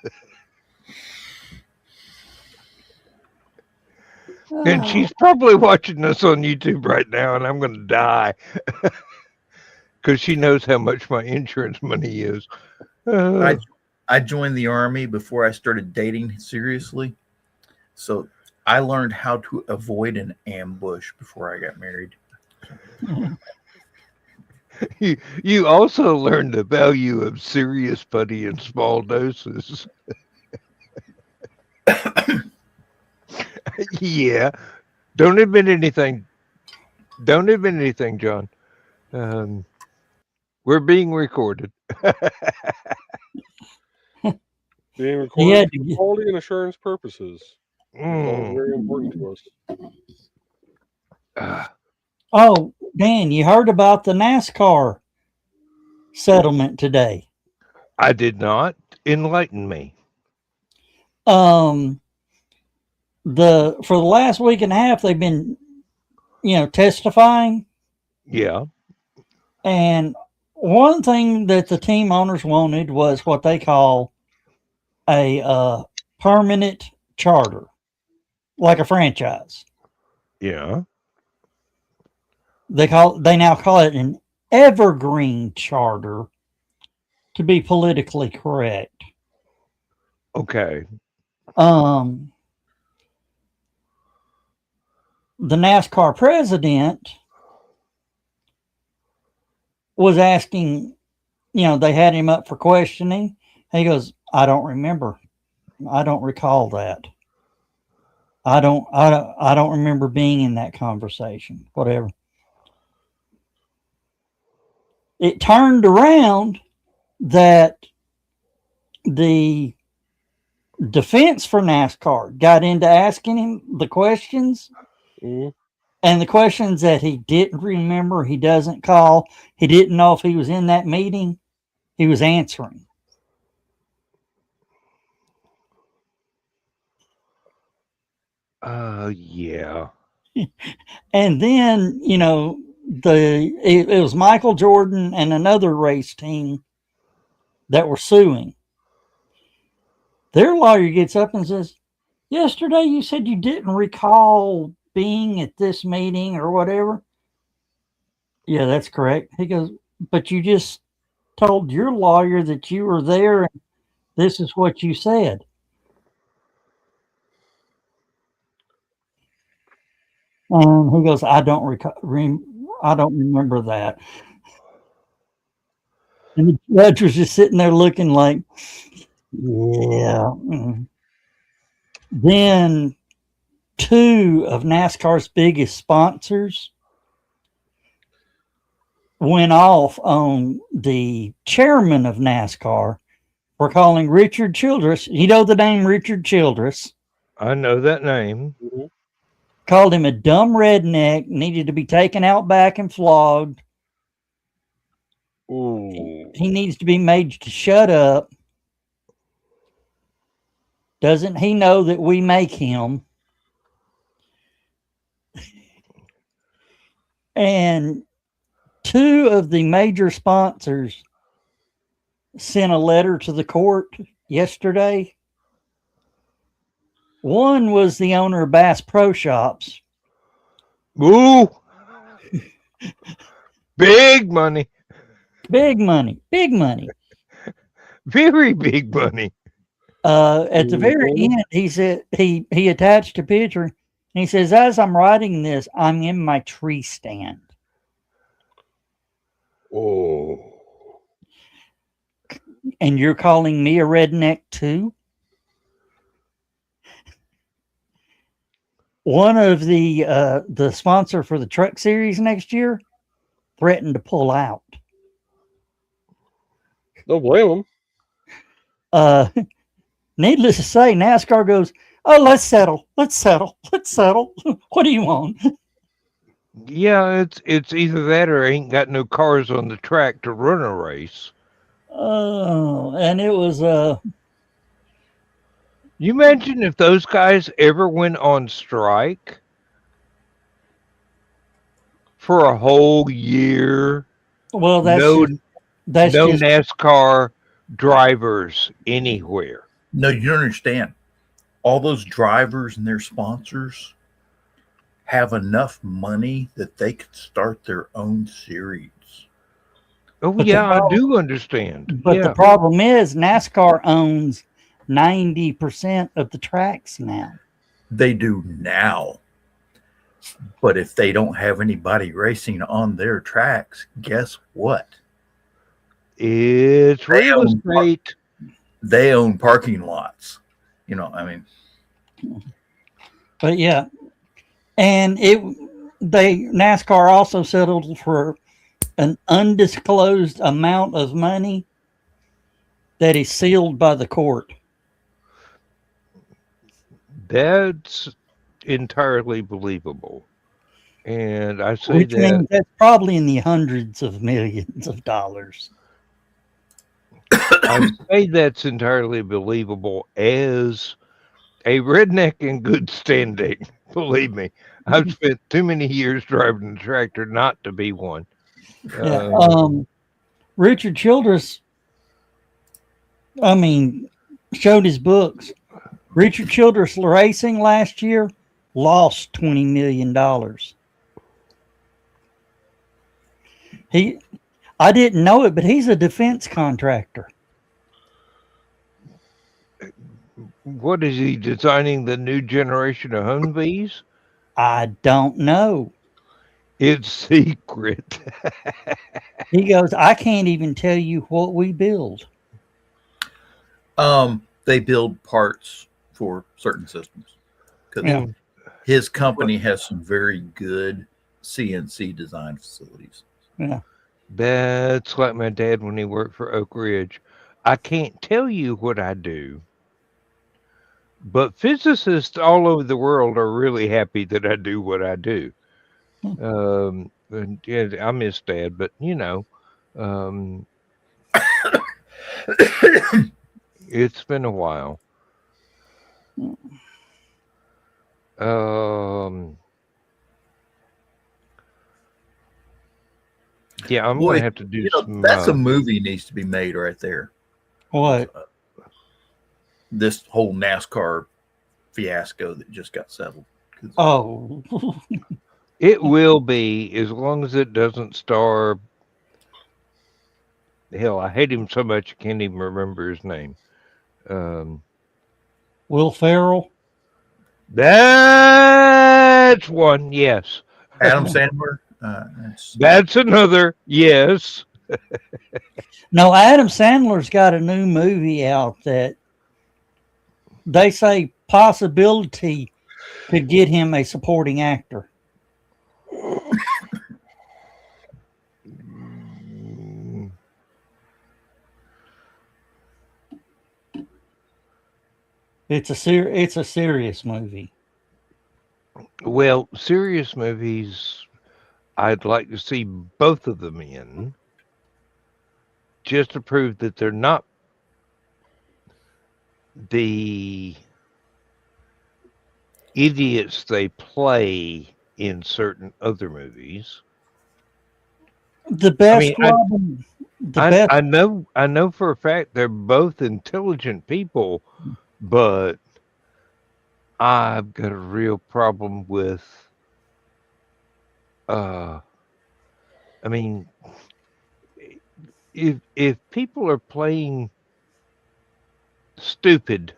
And she's probably watching us on YouTube right now, and I'm going to die because she knows how much my insurance money is. I joined the Army before I started dating seriously. So I learned how to avoid an ambush before I got married. You also learned the value of serious putty in small doses. Yeah. Don't admit anything. Don't admit anything, John. We're being recorded. Being recorded for quality and assurance purposes. It's all Mm. very important to us. Oh, Dan, you heard about the NASCAR settlement today? I did not. Enlighten me. For the last week and a half, they've been, testifying. Yeah. And one thing that the team owners wanted was what they call a permanent charter, like a franchise. Yeah. They now call it an evergreen charter to be politically correct. Okay. The NASCAR president was asking, they had him up for questioning. He goes, I don't remember. I don't recall that. I don't remember being in that conversation. Whatever. It turned around that the defense for NASCAR got into asking him the questions, and the questions that he didn't remember, he doesn't call, he didn't know if he was in that meeting, he was answering. Yeah. And then, it was Michael Jordan and another race team that were suing. Their lawyer gets up and says, yesterday you said you didn't recall being at this meeting or whatever. Yeah, that's correct. He goes, but you just told your lawyer that you were there and this is what you said. And he goes, I don't remember that. And the judge was just sitting there looking like, yeah. Then two of NASCAR's biggest sponsors went off on the chairman of NASCAR for calling Richard Childress. You know the name Richard Childress? I know that name. Called him a dumb redneck, needed to be taken out back and flogged. Ooh. He needs to be made to shut up. Doesn't he know that we make him? And two of the major sponsors sent a letter to the court yesterday. One was the owner of Bass Pro Shops. Ooh. Big money. Big money. Big money. Very big money. At the very end, he said he attached a picture and he says, as I'm writing this, I'm in my tree stand. Oh. And you're calling me a redneck too? One of the sponsor for the truck series next year threatened to pull out. Don't blame him. Needless to say, NASCAR goes, Oh, let's settle. Let's settle. Let's settle. What do you want? Yeah, it's either that or ain't got no cars on the track to run a race. Oh, and it was You imagine if those guys ever went on strike for a whole year? well, No, that's no just NASCAR drivers anywhere. No, you don't understand. All those drivers and their sponsors have enough money that they could start their own series. Oh But yeah, I do understand. but Yeah, the problem is NASCAR owns 90% of the tracks now. They do now. But if they don't have anybody racing on their tracks, guess what? it's They real own- estate. They own parking lots. You know, I mean, But yeah, and NASCAR also settled for an undisclosed amount of money that is sealed by the court. That's entirely believable. And I say Which that means that's probably in the hundreds of millions of dollars. I say that's entirely believable as a redneck in good standing. Believe me, I've spent too many years driving a tractor not to be one. Yeah. Richard Childress, showed his books. Richard Childress Racing last year lost $20 million. I didn't know it, but he's a defense contractor. What is he designing the new generation of Humvees? I don't know. It's secret. He goes, I can't even tell you what we build. they build parts for certain systems. Because Yeah. his company has some very good CNC design facilities. Yeah. That's like my dad when he worked for Oak Ridge. I can't tell you what I do, but physicists all over the world are really happy that I do what I do. And yeah, I miss Dad, but it's been a while. Yeah, I'm Boy, gonna have to do some. that's a movie needs to be made right there. What? This whole NASCAR fiasco that just got settled. Oh. It will be as long as it doesn't star. Hell, I hate him so much I can't even remember his name. Will Ferrell? That's one. Yes. Adam Sandler. That's another. Yes. No, Adam Sandler's got a new movie out that they say possibility could get him a supporting actor. It's a serious movie. Well, serious movies, I'd like to see both of them in, just to prove that they're not the idiots they play in certain other movies. The best Robin. I know for a fact they're both intelligent people, but I've got a real problem with if people are playing stupid,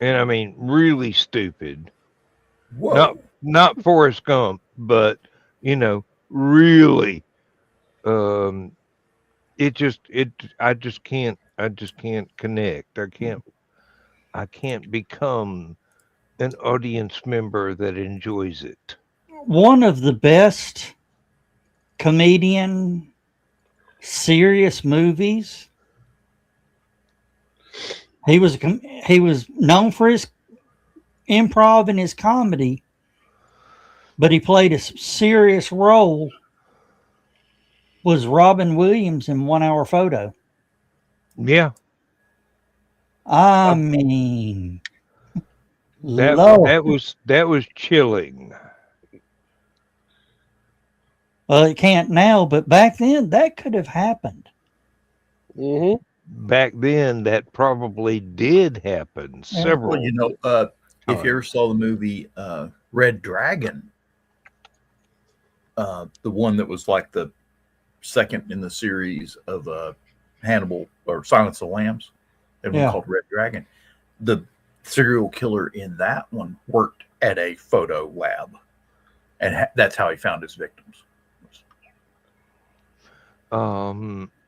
and I mean really stupid, not Forrest Gump, but really, I just can't connect. I can't become an audience member that enjoys it. One of the best comedian serious movies He was known for his improv and his comedy, but he played a serious role. Was Robin Williams in 1 Hour Photo? Yeah, I mean, that Lord. was chilling. Well, it can't now, but back then that could have happened. Mm-hmm. Back then, that probably did happen several Well, you know, if you ever times. saw the movie Red Dragon, the one that was like the second in the series of Hannibal or Silence of the Lambs, and one Yeah. called Red Dragon, the serial killer in that one worked at a photo lab, and that's how he found his victims.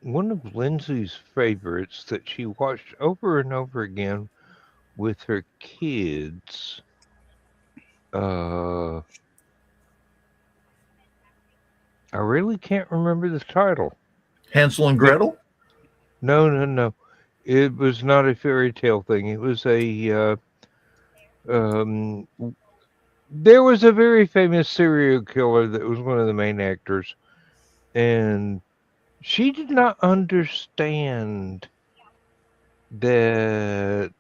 One of Lindsay's favorites that she watched over and over again with her kids. I really can't remember the title. Hansel and Gretel. No. It was not a fairy tale thing. It was a. There was a very famous serial killer that was one of the main actors, and she did not understand that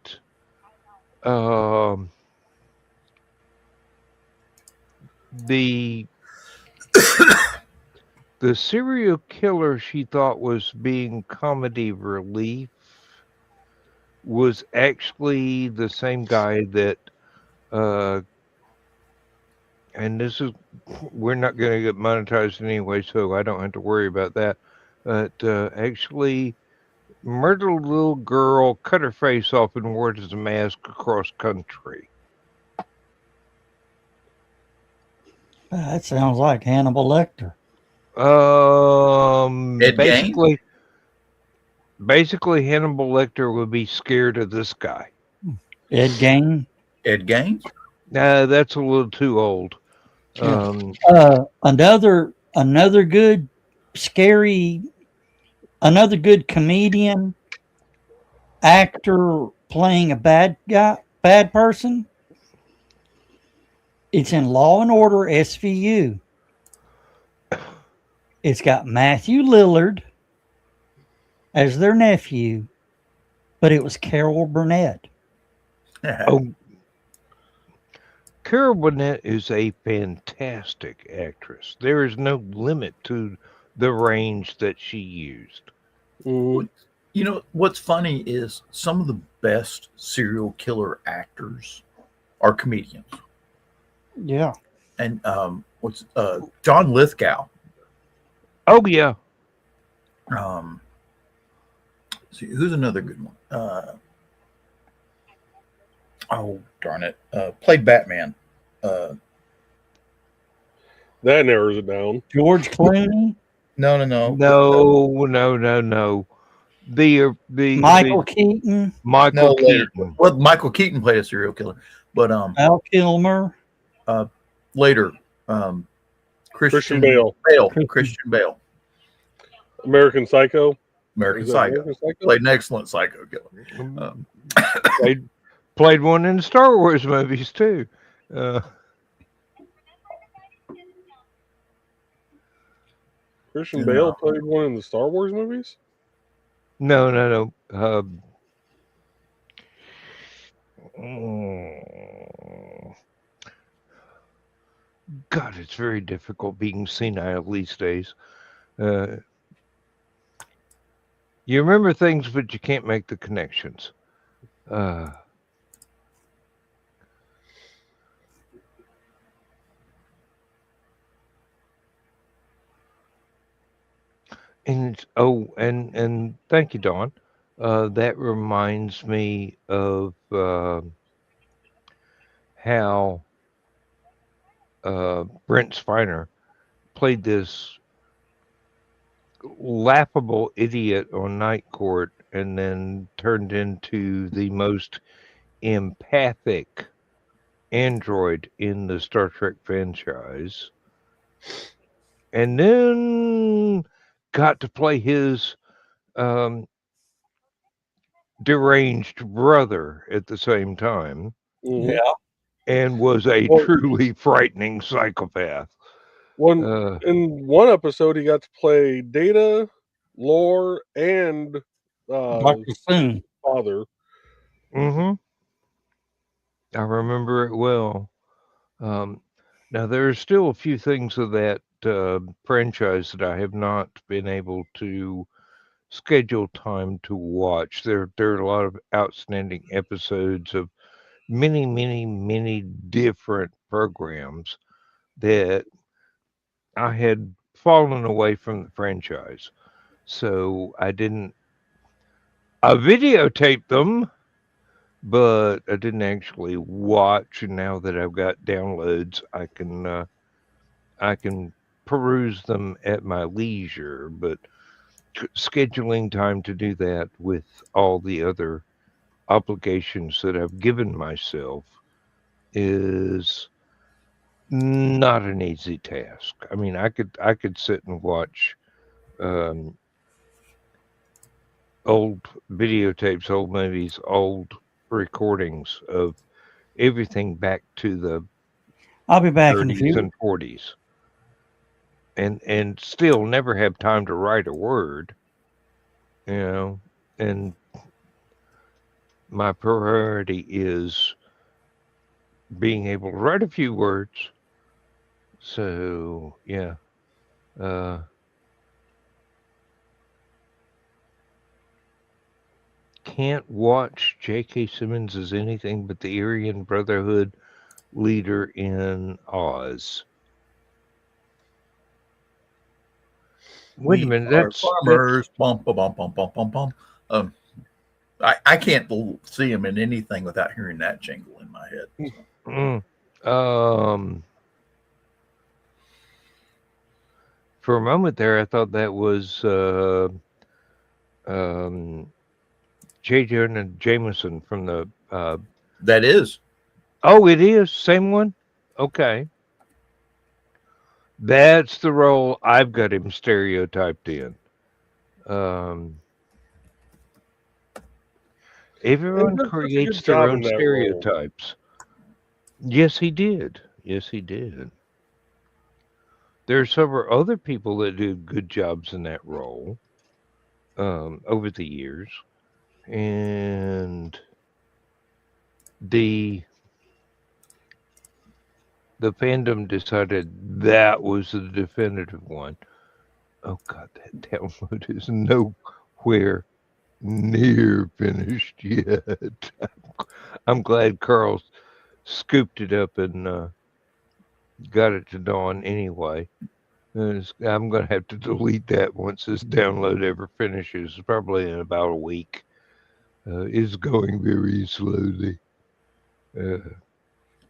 the the serial killer she thought was being comedy relief was actually the same guy that and this is we're not going to get monetized anyway, so I don't have to worry about that, but actually murdered a little girl, cut her face off, and wore it as a mask across country. That sounds like Hannibal Lecter. Ed Basically, Hannibal Lecter would be scared of this guy. Ed Gein. Ed Gaines. That's a little too old. Another good scary, another good comedian actor playing a bad person. It's in Law and Order SVU. It's got Matthew Lillard as their nephew, but it was Carol Burnett. Oh, Carol Burnett is a fantastic actress. There is no limit to the range that she used. Mm-hmm. You know, what's funny is some of the best serial killer actors are comedians. Yeah. And John Lithgow. Oh, yeah. See, who's another good one? Oh, darn it. Played Batman. That narrows it down. George Clooney. No. No. Michael Keaton. Michael Keaton. Well, Michael Keaton played a serial killer, but Val Kilmer. later, Christian Bale. Christian Bale. American Psycho. American Is that Psycho. American Psycho? Played an excellent psycho killer. Played one in the Star Wars movies too. Christian Bale played one in the Star Wars movies? No. God, it's very difficult being senile these days. You remember things, but you can't make the connections. And thank you, Dawn. That reminds me of how Brent Spiner played this laughable idiot on Night Court and then turned into the most empathic android in the Star Trek franchise. And then got to play his deranged brother at the same time, Mhm. Yeah. and was a Well- truly frightening psychopath. In one episode, he got to play Data, Lore, and Dr. Soon. father. Mm-hmm. I remember it well. Now, there are still a few things of that franchise that I have not been able to schedule time to watch. There are a lot of outstanding episodes of many, many, many different programs that I had fallen away from the franchise. So I videotaped them, but I didn't actually watch. And now that I've got downloads, I can peruse them at my leisure. But scheduling time to do that with all the other obligations that I've given myself is not an easy task. I mean, I could sit and watch old videotapes, old movies, old recordings of everything back to the I'll be back in a 30s few. and 40s, and still never have time to write a word, you know. And my priority is being able to write a few words. So yeah, can't watch J.K. Simmons as anything but the Aryan Brotherhood leader in Oz. Wait a minute, that's farmers. Bum, bum, bum, bum, bum, bum, bum. I can't see him in anything without hearing that jingle in my head. For a moment there, I thought that was J. Jonah Jameson from the. That is. Oh, it is same one. Okay, that's the role I've got him stereotyped in. Everyone He did such a creates good their job own in that role. stereotypes. Yes, he did. Yes, he did. There are several other people that do good jobs in that role over the years, and the fandom decided that was the definitive one. Oh God, that download is nowhere near finished yet. I'm glad Carl scooped it up and got it to Dawn anyway. I'm going to have to delete that once this download ever finishes, probably in about a week. It's going very slowly.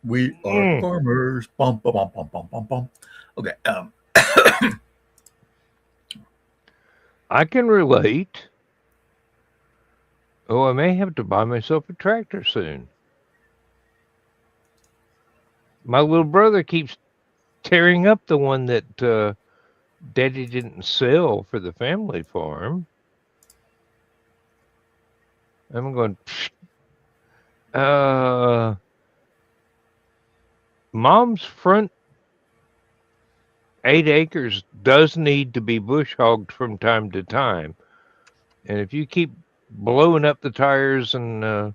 We are farmers. Bum, bum, bum, bum, bum, bum, bum. Okay. I can relate. Oh, I may have to buy myself a tractor soon. My little brother keeps tearing up the one that Daddy didn't sell for the family farm. I'm going, Mom's front 8 acres does need to be bush hogged from time to time. And if you keep blowing up the tires and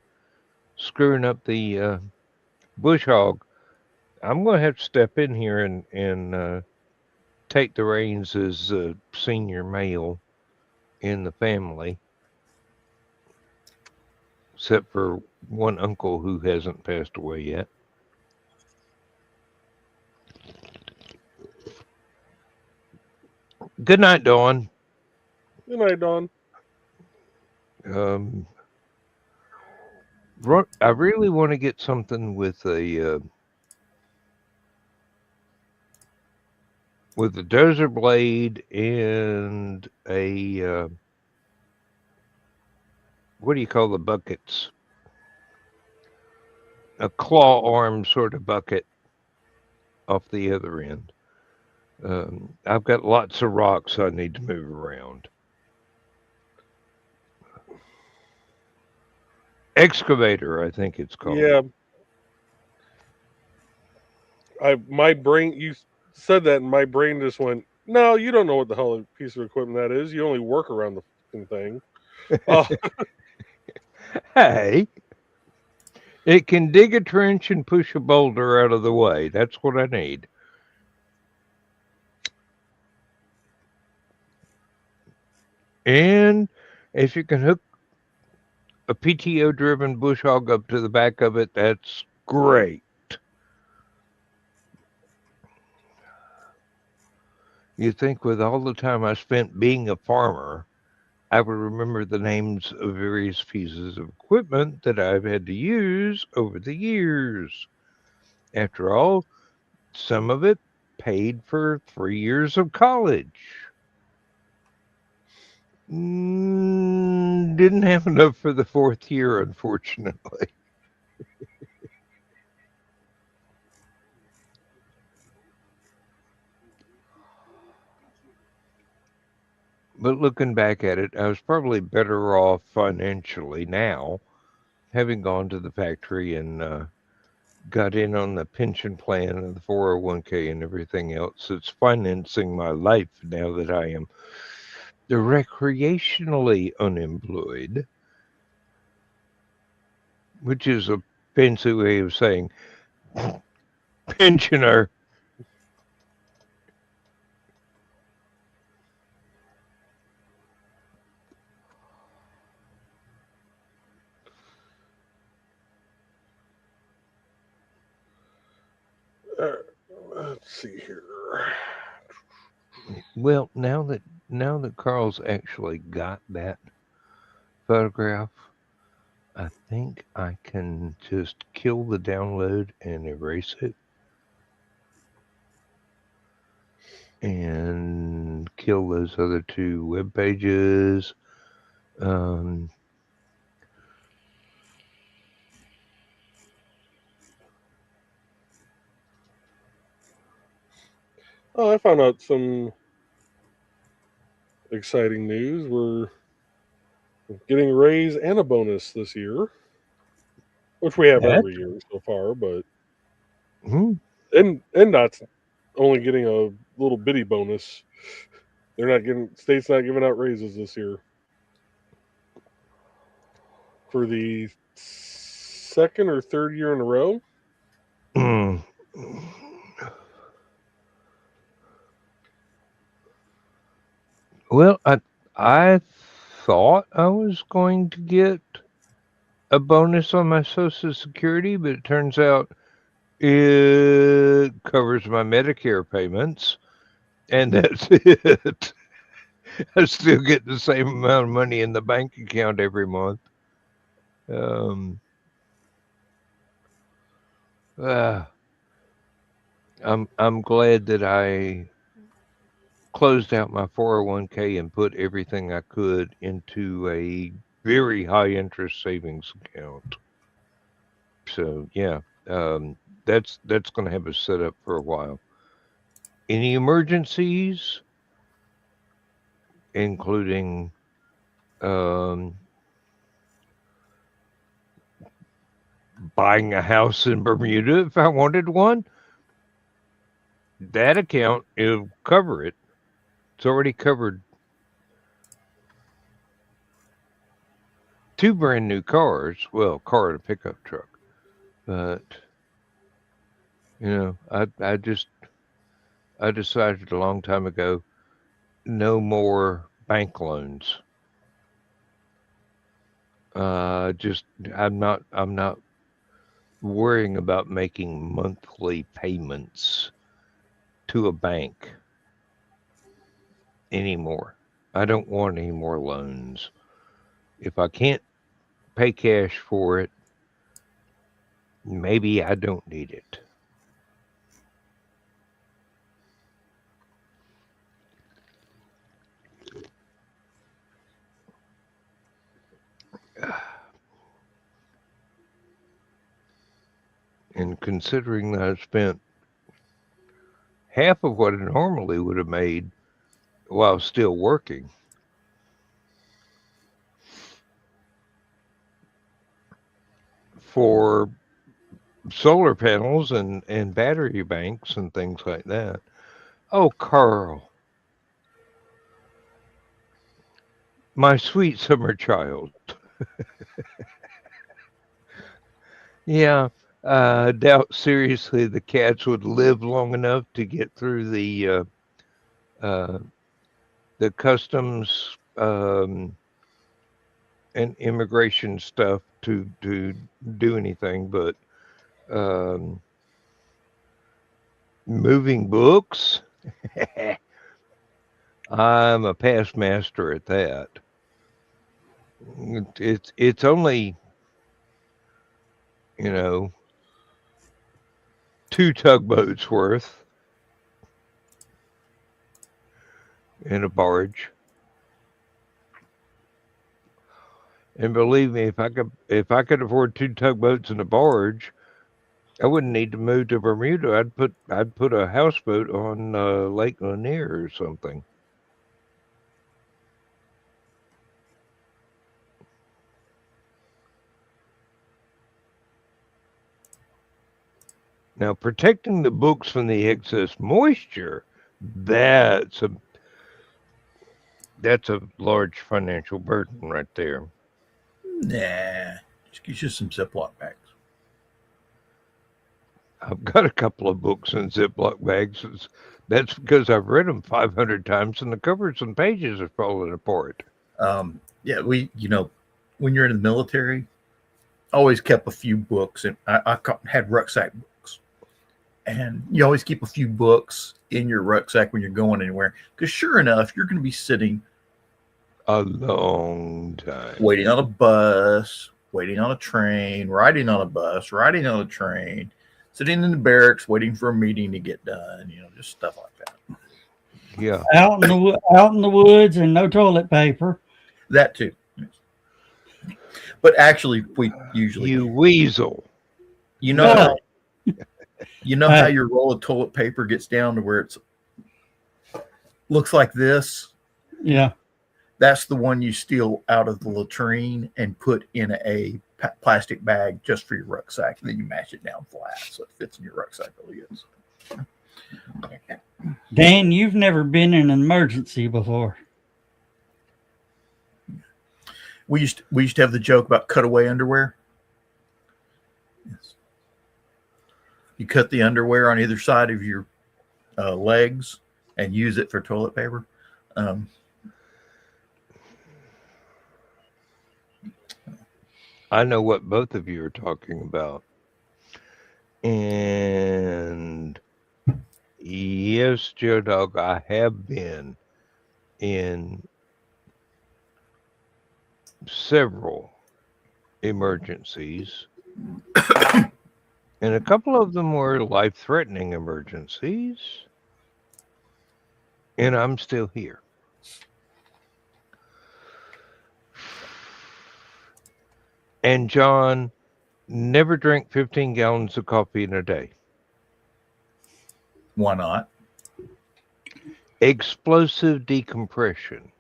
screwing up the bush hog, I'm going to have to step in here and take the reins as a senior male in the family, except for one uncle who hasn't passed away yet. Good night, Dawn. Good night, Don. I really want to get something with a dozer blade and a what do you call the buckets? A claw arm sort of bucket off the other end. I've got lots of rocks I need to move around. Excavator, I think it's called. Yeah. My brain, you said that, and my brain just went, no, you don't know what the hell a piece of equipment that is. You only work around the fucking thing. Oh, Hey, it can dig a trench and push a boulder out of the way. That's what I need. And if you can hook a PTO-driven bush hog up to the back of it, that's great. You think with all the time I spent being a farmer, I would remember the names of various pieces of equipment that I've had to use over the years. After all, some of it paid for 3 years of college. Didn't have enough for the 4th year, unfortunately. But looking back at it, I was probably better off financially now, having gone to the factory and got in on the pension plan and the 401k and everything else. It's financing my life now that I am recreationally unemployed, which is a fancy way of saying pensioner. let's see here. Well, now that Carl's actually got that photograph, I think I can just kill the download and erase it. And kill those other 2 web pages. Oh, I found out some exciting news. We're getting a raise and a bonus this year, which we have every year so far. But and not only getting a little bitty bonus. They're not giving state's not giving out raises this year for the 2nd or 3rd year in a row. Well, I thought I was going to get a bonus on my Social Security, but it turns out it covers my Medicare payments, and that's it. I still get the same amount of money in the bank account every month. I'm glad that I closed out my 401k and put everything I could into a very high interest savings account. So yeah, that's going to have us set up for a while. Any emergencies, including buying a house in Bermuda if I wanted one, that account will cover it. It's already covered 2 brand new cars. Well, car and a pickup truck. But I decided a long time ago, no more bank loans. I'm not worrying about making monthly payments to a bank anymore. I don't want any more loans. If I can't pay cash for it, maybe I don't need it. And considering that I spent half of what I normally would have made while still working, for solar panels and battery banks and things like that. Oh, Carl, my sweet summer child. Yeah, doubt seriously the cats would live long enough to get through the customs and immigration stuff to do anything, but moving books. I'm a past master at that. It's only, 2 tugboats worth in a barge. And believe me, if I could afford 2 tugboats and a barge, I wouldn't need to move to Bermuda. I'd put a houseboat on Lake Lanier or something. Now, protecting the books from the excess moisture, that's a large financial burden right there. Nah, just get you some Ziploc bags. I've got a couple of books in Ziploc bags. That's because I've read them 500 times and the covers and pages are falling apart. Yeah, when you're in the military, I always kept a few books, and I had rucksack books. And you always keep a few books in your rucksack when you're going anywhere, because sure enough, you're going to be sitting a long time, waiting on a bus, waiting on a train, riding on a bus, riding on a train, sitting in the barracks waiting for a meeting to get done, just stuff like that. Yeah. Out in the woods and no toilet paper. That too. But actually, we usually You weasel. How your roll of toilet paper gets down to where it's looks like this? Yeah. That's the one you steal out of the latrine and put in a plastic bag just for your rucksack, and then you mash it down flat so it fits in your rucksack really good. Dan, you've never been in an emergency before. We used to have the joke about cutaway underwear. Yes. You cut the underwear on either side of your legs and use it for toilet paper. I know what both of you are talking about. And yes, Joe Dog, I have been in several emergencies. And a couple of them were life-threatening emergencies. And I'm still here. And John, never drink 15 gallons of coffee in a day. Why not? Explosive decompression.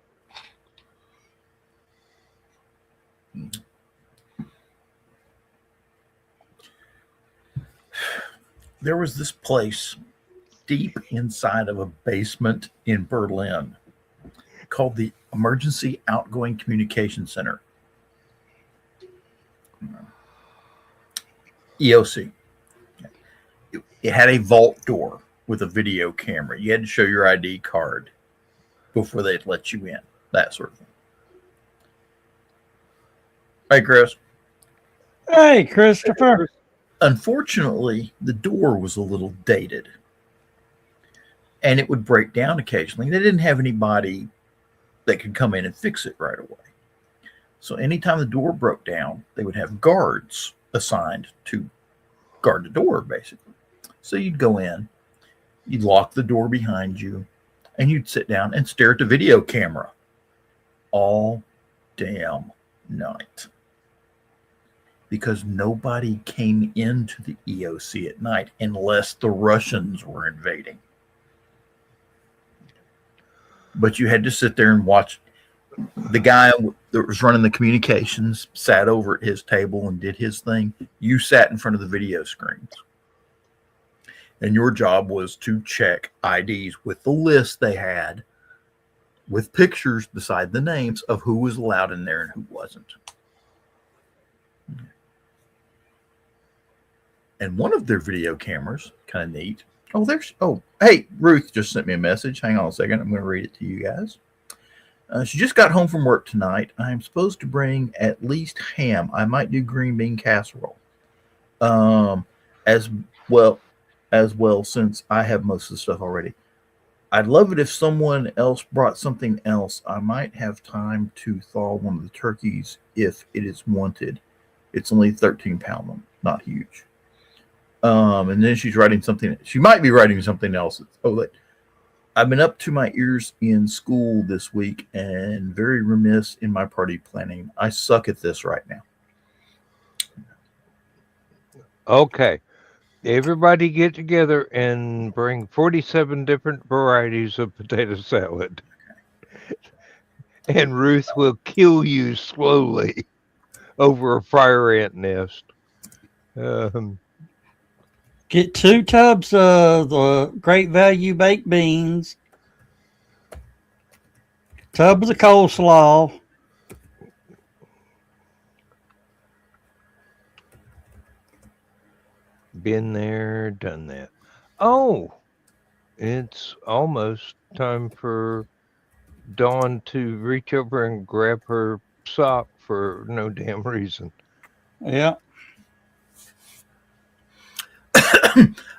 There was this place deep inside of a basement in Berlin called the Emergency Outgoing Communication Center. EOC. It had a vault door with a video camera. You had to show your ID card before they'd let you in. That sort of thing. Hey, Chris. Hey, Christopher. Unfortunately, the door was a little dated and it would break down occasionally. They didn't have anybody that could come in and fix it right away. So anytime the door broke down, they would have guards assigned to guard the door, basically. So you'd go in, you'd lock the door behind you, and you'd sit down and stare at the video camera all damn night. Because nobody came into the EOC at night unless the Russians were invading. But you had to sit there and watch. the guy that was running the communications sat over at his table and did his thing. You sat in front of the video screens. And your job was to check IDs with the list they had with pictures beside the names of who was allowed in there and who wasn't. And one of their video cameras, kind of neat. Hey, Ruth just sent me a message. Hang on a second. I'm going to read it to you guys. She just got home from work tonight. I'm supposed to bring at least ham. I might do green bean casserole. As well, since I have most of the stuff already. I'd love it if someone else brought something else. I might have time to thaw one of the turkeys if it is wanted. It's only 13-pound one, not huge. And then she's writing something. She might be writing something else. I've been up to my ears in school this week and very remiss in my party planning. I suck at this right now. Okay. Everybody get together and bring 47 different varieties of potato salad. And Ruth will kill you slowly over a fire ant nest. Get 2 tubs of the Great Value baked beans, tubs of coleslaw, been there, done that. Oh, it's almost time for Dawn to reach over and grab her sock for no damn reason. Yeah.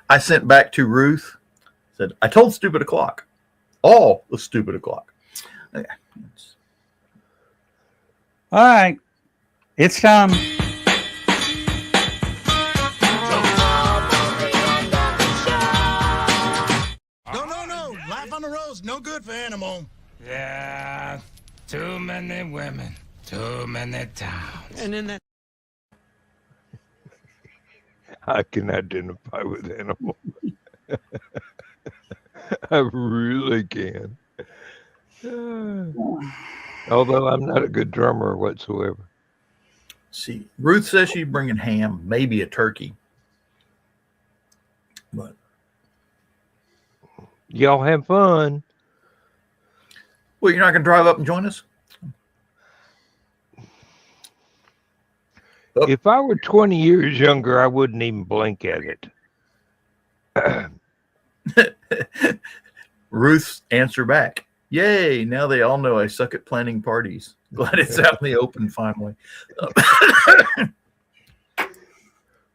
I sent back to Ruth, said, I told stupid o'clock. All the stupid o'clock. Okay. All right. It's time. No. Life on the road's no good for animal. Yeah, too many women, too many towns. And in that. I can identify with animals. I really can. Although I'm not a good drummer whatsoever. See, Ruth says she's bringing ham, maybe a turkey. But y'all have fun. Well, you're not going to drive up and join us? If I were 20 years younger, I wouldn't even blink at it. Ruth's answer back. Yay, now they all know I suck at planning parties. Glad it's out in the open finally.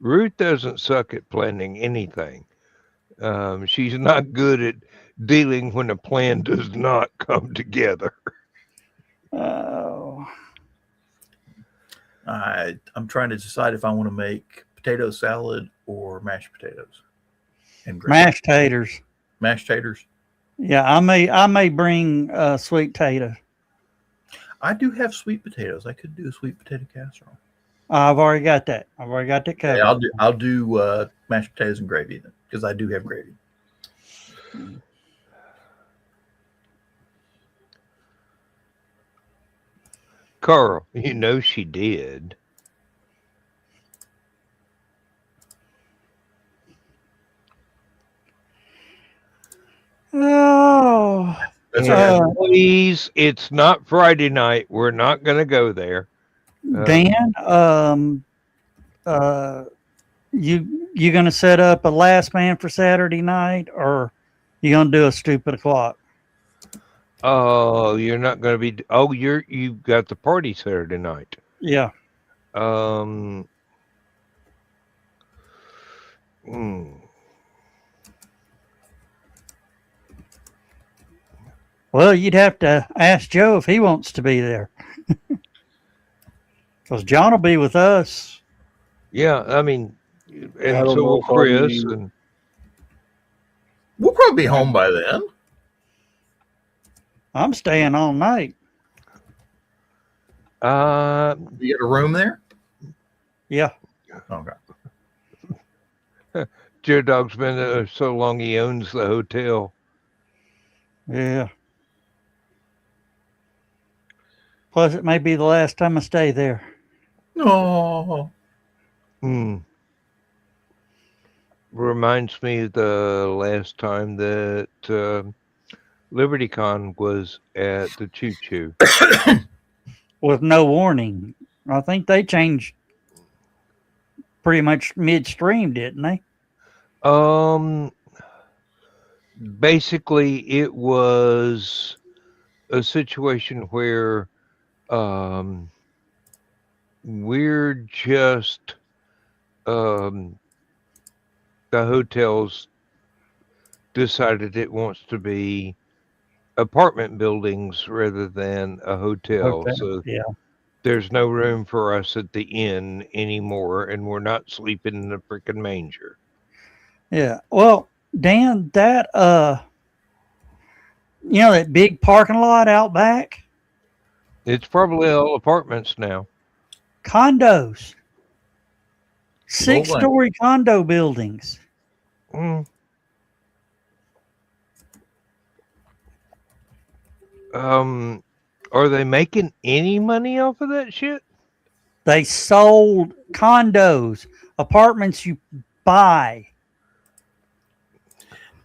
Ruth doesn't suck at planning anything. She's not good at dealing when a plan does not come together. Oh. I'm trying to decide if I want to make potato salad or mashed potatoes. And mashed taters. Mashed taters. Yeah, I may bring sweet tater. I do have sweet potatoes. I could do a sweet potato casserole. I've already got that. Covered. Yeah, I'll do mashed potatoes and gravy then, because I do have gravy. Carl, you know she did. Oh. Please, it's not Friday night. We're not going to go there. Dan, you going to set up a last man for Saturday night, or you going to do a stupid o'clock? Oh, you're not going to be. Oh, you've got the party Saturday night. Yeah. Well, you'd have to ask Joe if he wants to be there, because John will be with us. Yeah, I mean, and so will Chris, and we'll probably be home by then. I'm staying all night. You got a room there? Yeah. Okay. Joe Dog's been there so long he owns the hotel. Yeah. Plus, it may be the last time I stay there. Oh, Reminds me of the last time that LibertyCon was at the Choo Choo. With no warning. I think they changed pretty much midstream, didn't they? Basically, it was a situation where we're just the hotels decided it wants to be apartment buildings rather than a hotel. Okay. So Yeah. there's no room for us at the inn anymore, and we're not sleeping in a freaking manger. Yeah. Well, Dan, that that big parking lot out back, It's probably all apartments now. condos, Well, 6-story condo buildings. Are they making any money off of that shit? They sold condos, apartments you buy.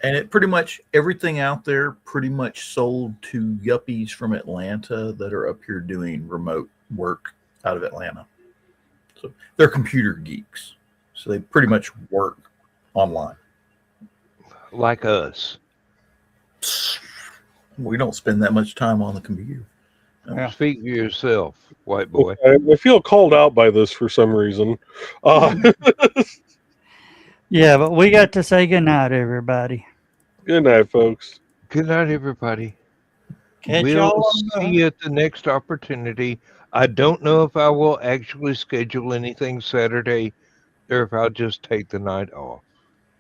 and it pretty much everything out there pretty much sold to yuppies from Atlanta that are up here doing remote work out of Atlanta. So they're computer geeks. So they pretty much work online. Like us. We don't spend that much time on the computer. Yeah. Speak for yourself, white boy. I feel called out by this for some reason. Yeah, but we got to say goodnight, everybody. Good night, folks. Good night, everybody. Catch We'll y'all on see you at the next opportunity. I don't know if I will actually schedule anything Saturday or if I'll just take the night off.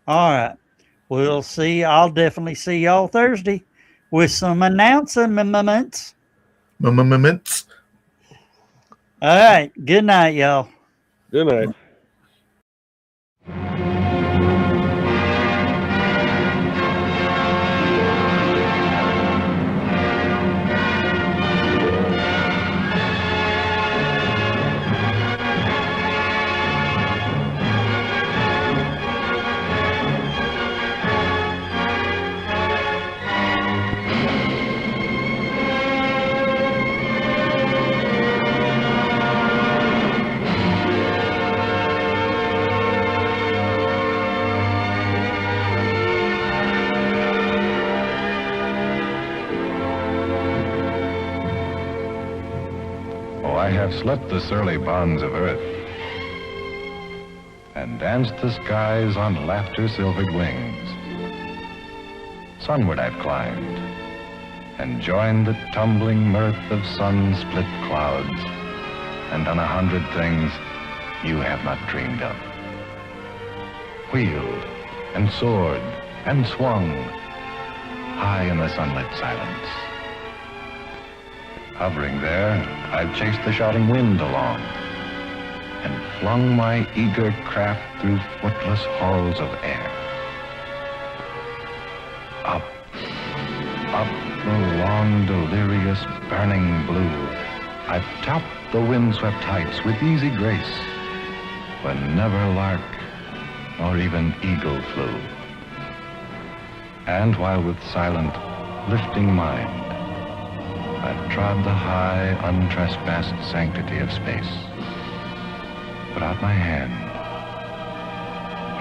All right. We'll see. I'll definitely see y'all Thursday with some announcements. Moments. All right. Good night, y'all. Good night. I have slept the surly bonds of earth and danced the skies on laughter-silvered wings. Sunward I've climbed and joined the tumbling mirth of sun-split clouds and done 100 things you have not dreamed of. Wheeled and soared and swung high in the sunlit silence. Hovering there, I've chased the shouting wind along and flung my eager craft through footless halls of air. Up, up the long, delirious, burning blue, I've topped the windswept heights with easy grace, when never lark nor even eagle flew. And while with silent, lifting mind, I've trod the high, untrespassed sanctity of space, put out my hand,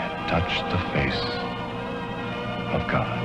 and touched the face of God.